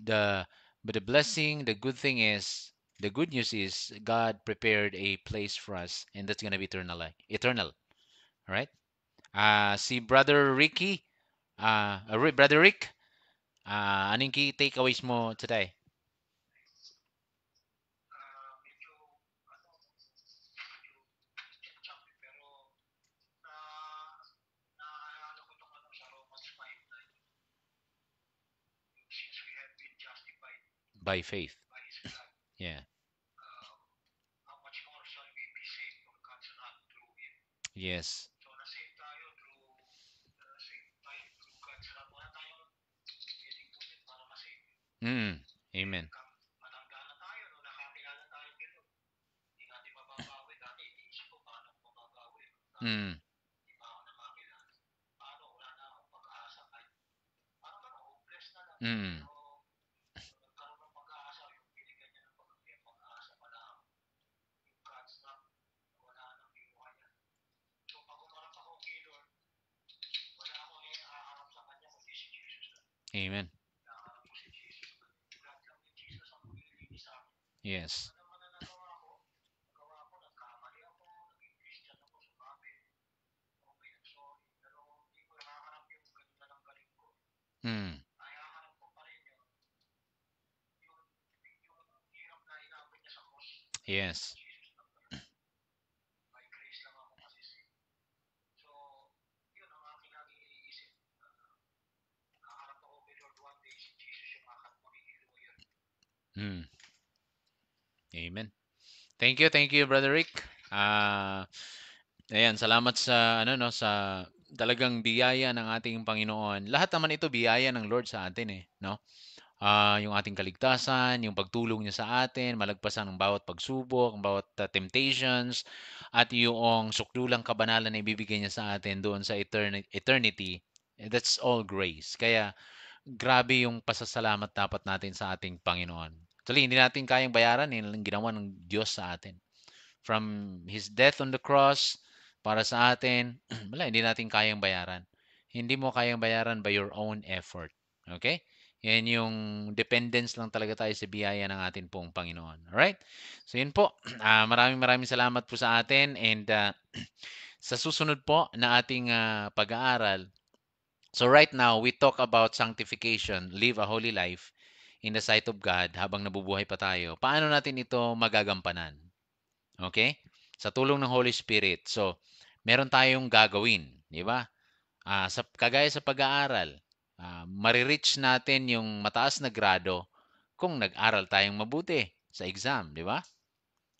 A: the but the blessing, the good thing is, the good news is God prepared a place for us, and that's gonna be eternal life, eternal. All right. Si Brother Ricky, Brother Rick, anong key takeaways mo today?
B: Medyo, ano, medyo choppy pero na naalala ko itong ano sa Romans 5 na since we have been justified
A: By faith.
B: by His blood,
A: Yeah.
B: uh, how much more shall we be saved from God's wrath through Him?
A: Yes.
B: So na-save tayo through God's wrath. Wala tayong pwedeng putin para ma-save.
A: Mm. Amen.
B: Matanda na tayo, no, nakakilala tayo kay Lord. Hindi natin mababawi. Dati iniisip ko paano ko mababawi. Dati
A: Mm.
B: hindi pa ako nakakilala. Paano wala na akong pag-asa kahit parang ano, hopeless na lang.
A: Mm.
B: Pero nagkaroon ng pag-asa, yung binigyan niya ng pag-asa pala ako. Yung God's love, wala nang kinuha niya. So pag umarap ako kay Lord, wala akong nakaharap sa kanya kundi si Jesus lang.
A: Amen.
B: Nakaharap ko si Jesus.
A: Yes.
B: Ano naman na nagawa ko, nagkamali ako, naging Christian ako, sumabit, okay, I'm sorry. Pero hindi ko nahaharap yung ganda ng galing ko.
A: Mm.
B: Nahaharap ko pa rin yung hirap na inabot niya sa cross.
A: Yes.
B: Jesus lang talaga. By grace lang ako masisave. So, yun ang aking lagi iniisip. Nakaharap ako kay Lord one day, si Jesus yung magiging lawyer.
A: Mm. Amen. Thank you, Brother Rick. Ah, ayan, salamat sa ano no sa talagang biyaya ng ating Panginoon. Lahat naman ito biyaya ng Lord sa atin no? Yung ating kaligtasan, yung pagtulong niya sa atin, malagpasan ng bawat pagsubok, ang bawat temptations, at yung sukdulang kabanalan na ibibigay niya sa atin doon sa eternity. That's all grace. Kaya grabe yung pasasalamat dapat natin sa ating Panginoon. Actually, hindi natin kayang bayaran yung ginawa ng Diyos sa atin. From His death on the cross para sa atin, wala, hindi natin kayang bayaran. Hindi mo kayang bayaran by your own effort. Okay? Yan yung dependence lang talaga tayo sa biyaya ng ating pong Panginoon. Alright? So yun po. Maraming salamat po sa atin and sa susunod po na ating pag-aaral. So right now, we talk about sanctification, live a holy life in the sight of God habang nabubuhay pa tayo. Paano natin ito magagampanan? Okay? Sa tulong ng Holy Spirit. So, meron tayong gagawin, di ba? Kagaya sa pag-aaral, marireach natin yung mataas na grado kung nag-aral tayong mabuti sa exam, di ba?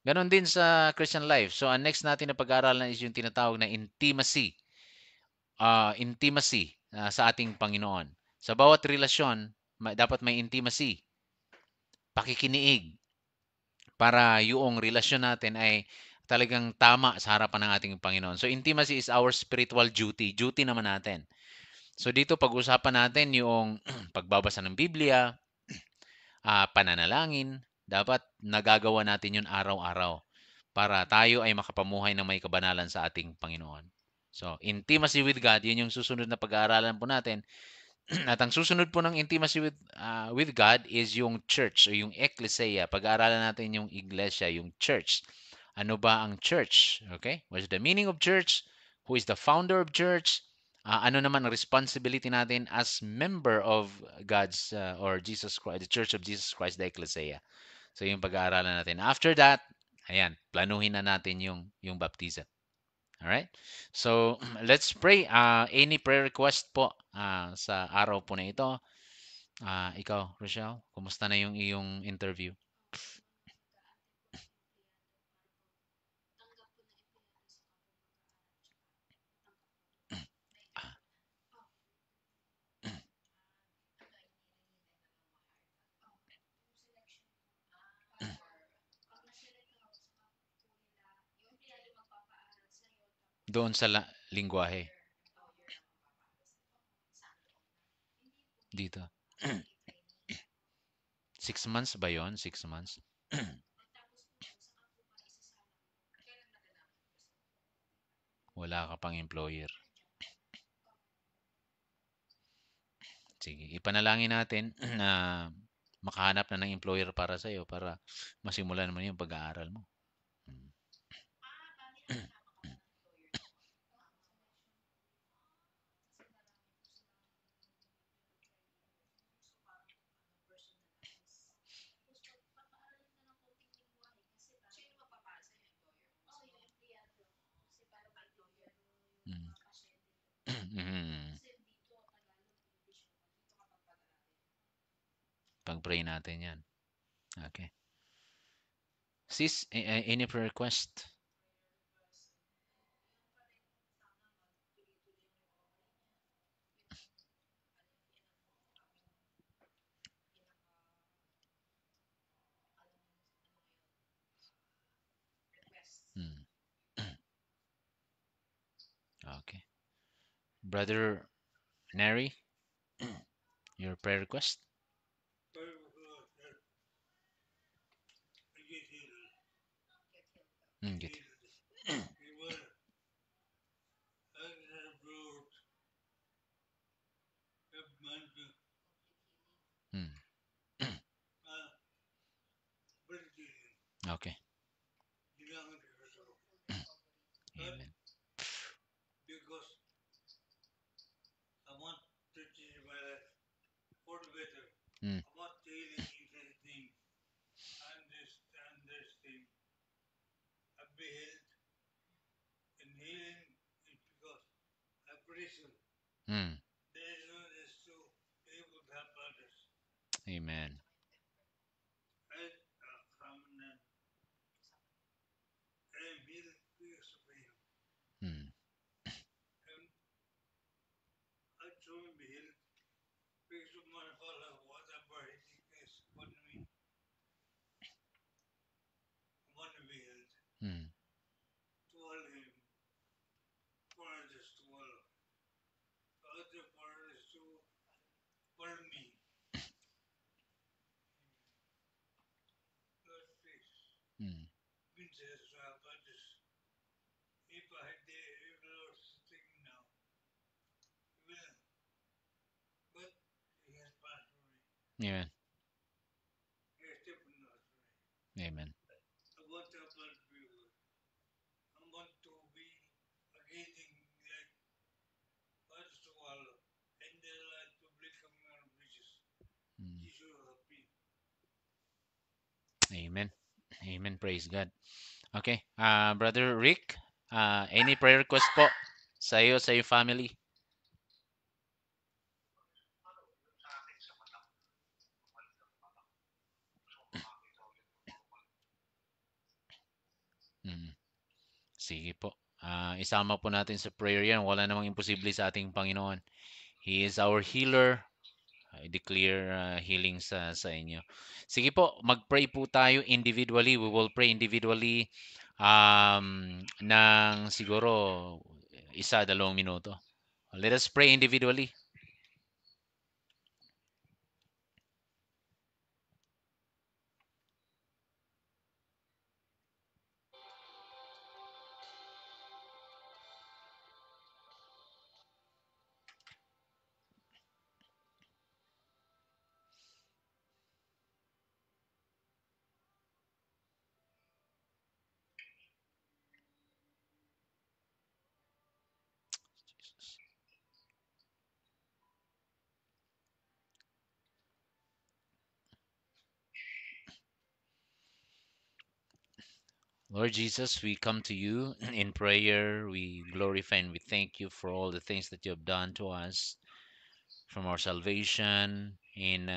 A: Ganon din sa Christian life. So, ang next natin na pag-aaralan is yung tinatawag na intimacy. Intimacy sa ating Panginoon. Sa bawat relasyon, dapat may intimacy, pakikiniig, para yung relasyon natin ay talagang tama sa harapan ng ating Panginoon. So intimacy is our spiritual duty. Duty naman natin. So dito pag-usapan natin yung pagbabasa ng Biblia, pananalangin, dapat nagagawa natin yun araw-araw para tayo ay makapamuhay ng may kabanalan sa ating Panginoon. So, intimacy with God, yun yung susunod na pag-aaralan po natin. At ang susunod po ng intimacy with God is yung church o yung ecclesia. Pag-aaralan natin yung iglesia, yung church. Ano ba ang church? Okay? What's the meaning of church? Who is the founder of church? Ano naman ang responsibility natin as member of God's or Jesus Christ, the Church of Jesus Christ, the ecclesia. So yung pag-aaralan natin. After that, ayan, planuhin na natin yung baptism. Alright? So, let's pray. Any prayer request po sa araw po na ito? Ikaw, Rochelle, kumusta na yung iyong interview? Ah, Doon sa lingwahe. Dito. 6 months ba yon? 6 months? Wala ka pang employer. Sige, ipanalangin natin na makahanap na ng employer para sa'yo para masimulan naman yung pag-aaral mo. Mm. Mm. Mm. Pag-pray natin yan. Okay. Sis, any prayer request? Mm. Okay. Brother Neri, your prayer request? Good. Mm. Okay.
B: Kailangan siguro. But
A: Amen.
B: because I want to change my life for the better.
A: Mm.
B: I want healing in anything and this thing. I be healed and healing is because I praise Him.
A: Mm.
B: There is no is to be able to help others.
A: Amen.
B: I I am healed because of Him.
A: Mm.
B: And I truly be healed because of my Father, whatever He thinks upon me. I want to be healed
A: Mm.
B: to all Him, for others to all, for others to follow me. Lord, please,
A: Mm.
B: Princess, others. If I had if the Lord is taking now, He will, but He has passed for me.
A: Amen.
B: He has taken us for me.
A: Amen.
B: I want to help other people. I want to be again like others to follow, and their life to become more riches.
A: Mm.
B: Jesus will help me.
A: Amen. Amen. Praise God. Okay. Brother Rick, any prayer request po sa iyo, sa iyo family?
B: Ano, yung sa akin sa mata, bumalik ang mata. So, makakita ulit ng normal.
A: Mm. Sige po. Isama po natin sa prayer yan. Wala namang imposible sa ating Panginoon. He is our healer. I declare healing sa inyo. Sige po, mag-pray po tayo individually. We will pray individually ng siguro 1, 2 minuto. Let us pray individually. Lord Jesus, we come to you in prayer. We glorify and we thank you for all the things that you have done to us, from our salvation and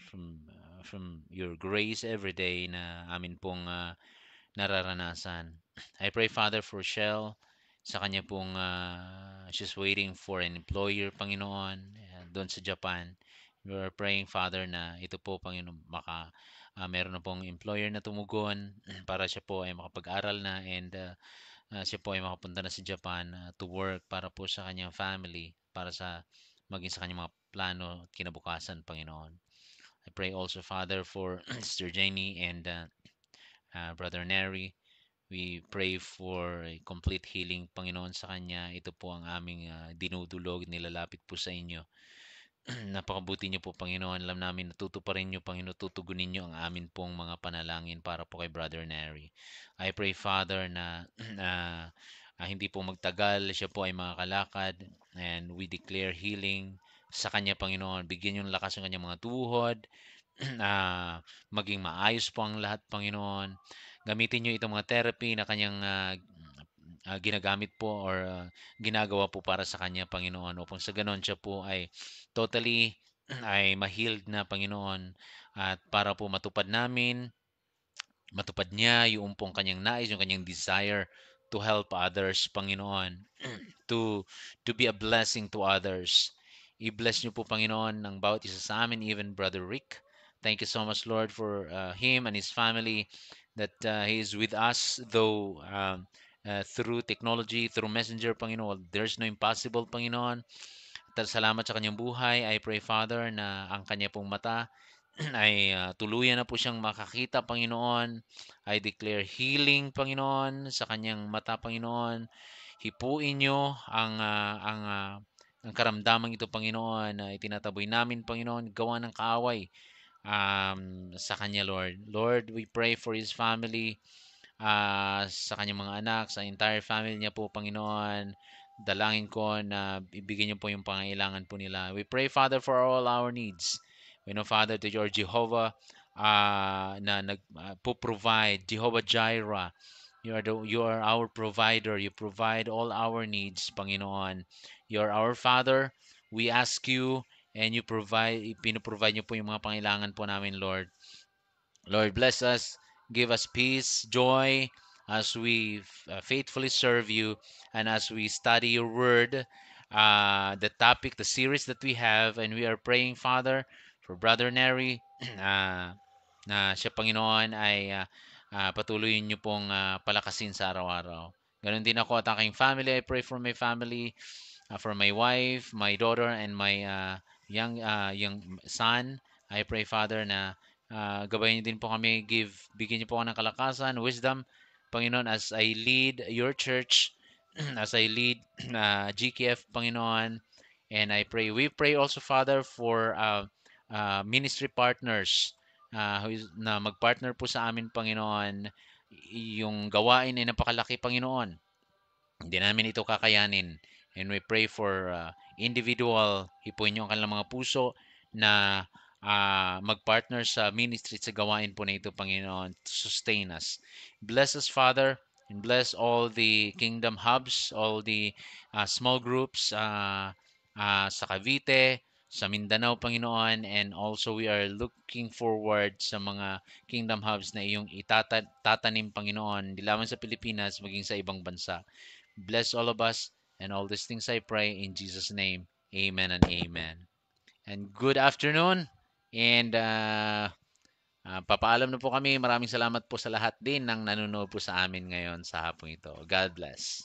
A: from your grace every day na amin pong nararanasan. I pray, Father, for Shell, sa kanya pong she's waiting for an employer, Panginoon, doon sa Japan. We are praying, Father, na ito po, Panginoon, meron na pong employer na tumugon para siya po ay makapag-aral na and siya po ay makapunta na sa Japan to work para po sa kanyang family, para sa maging sa kanyang mga plano at kinabukasan, Panginoon. I pray also, Father, for Sister Jenny and Brother Neri. We pray for a complete healing, Panginoon, sa kanya. Ito po ang aming dinudulog, nilalapit po sa inyo. Napakabuti niyo po, Panginoon. Alam namin natutuparin niyo, Panginoon, tutugunin niyo ang amin pong mga panalangin para po kay Brother Neri. I pray, Father, na hindi po magtagal, siya po ay makakalakad and we declare healing sa kanya, Panginoon. Bigyan niyo ng lakas ng kanyang mga tuhod, maging maayos po ang lahat, Panginoon. Gamitin niyo itong mga therapy na kanyang ginagamit po or ginagawa po para sa kanya, Panginoon, upang sa ganon siya po ay totally ay ma-healed na, Panginoon, at para po matupad niya yung pong kanyang nais, yung kanyang desire to help others, Panginoon, to to be a blessing to others. I-bless niyo po, Panginoon, ng bawat isa sa amin, even Brother Rick. Thank you so much, Lord, for him and his family, that he is with us, though through technology, through messenger, Panginoon. There's no impossible, Panginoon. Salamat sa kanyang buhay. I pray, Father, na ang kanya pong mata ay tuluyan na po siyang makakita, Panginoon. I declare healing, Panginoon, sa kanyang mata, Panginoon. Hipuin niyo ang karamdamang ito, Panginoon, na itinataboy namin, Panginoon, gawa ng kaaway. sa kanya, Lord. Lord, we pray for his family, sa kanyang mga anak, sa entire family niya po, Panginoon. Dalangin ko na ibigay niyo po yung pangailangan po nila. We pray, Father, for all our needs. We know, Father, that you are Jehovah, na po provide, Jehovah Jireh. You are our provider. You provide all our needs, Panginoon. You are our Father. We ask you and you pinoprovide niyo po yung mga pangailangan po namin, Lord. Lord, bless us, give us peace, joy as we faithfully serve you and as we study your word, the topic, the series that we have. And we are praying, Father, for Brother Neri, uh, na siya, Panginoon, ay patuloy niyo pong palakasin sa araw-araw. Ganon din ako at aking family. I pray for my family, for my wife, my daughter, and my young son. I pray, Father, na gabayan niyo din po kami, bigyan niyo po ako ng kalakasan, wisdom, Panginoon, as I lead your church, as I lead GKF, Panginoon. And we pray also, Father, for ministry partners na magpartner po sa amin, Panginoon. Yung gawain ay napakalaki, Panginoon. Hindi namin ito kakayanin. And we pray for individual, hipuin nyo ang kanilang mga puso na mag-partner sa ministry sa gawain po na ito, Panginoon, to sustain us. Bless us, Father, and bless all the kingdom hubs, all the small groups sa Cavite, sa Mindanao, Panginoon, and also we are looking forward sa mga kingdom hubs na iyong itatanim, Panginoon, di lamang sa Pilipinas, maging sa ibang bansa. Bless all of us and all these things I pray in Jesus' name. Amen and amen. And good afternoon. And papaalam na po kami. Maraming salamat po sa lahat din ng nanonood po sa amin ngayon sa hapong ito. God bless.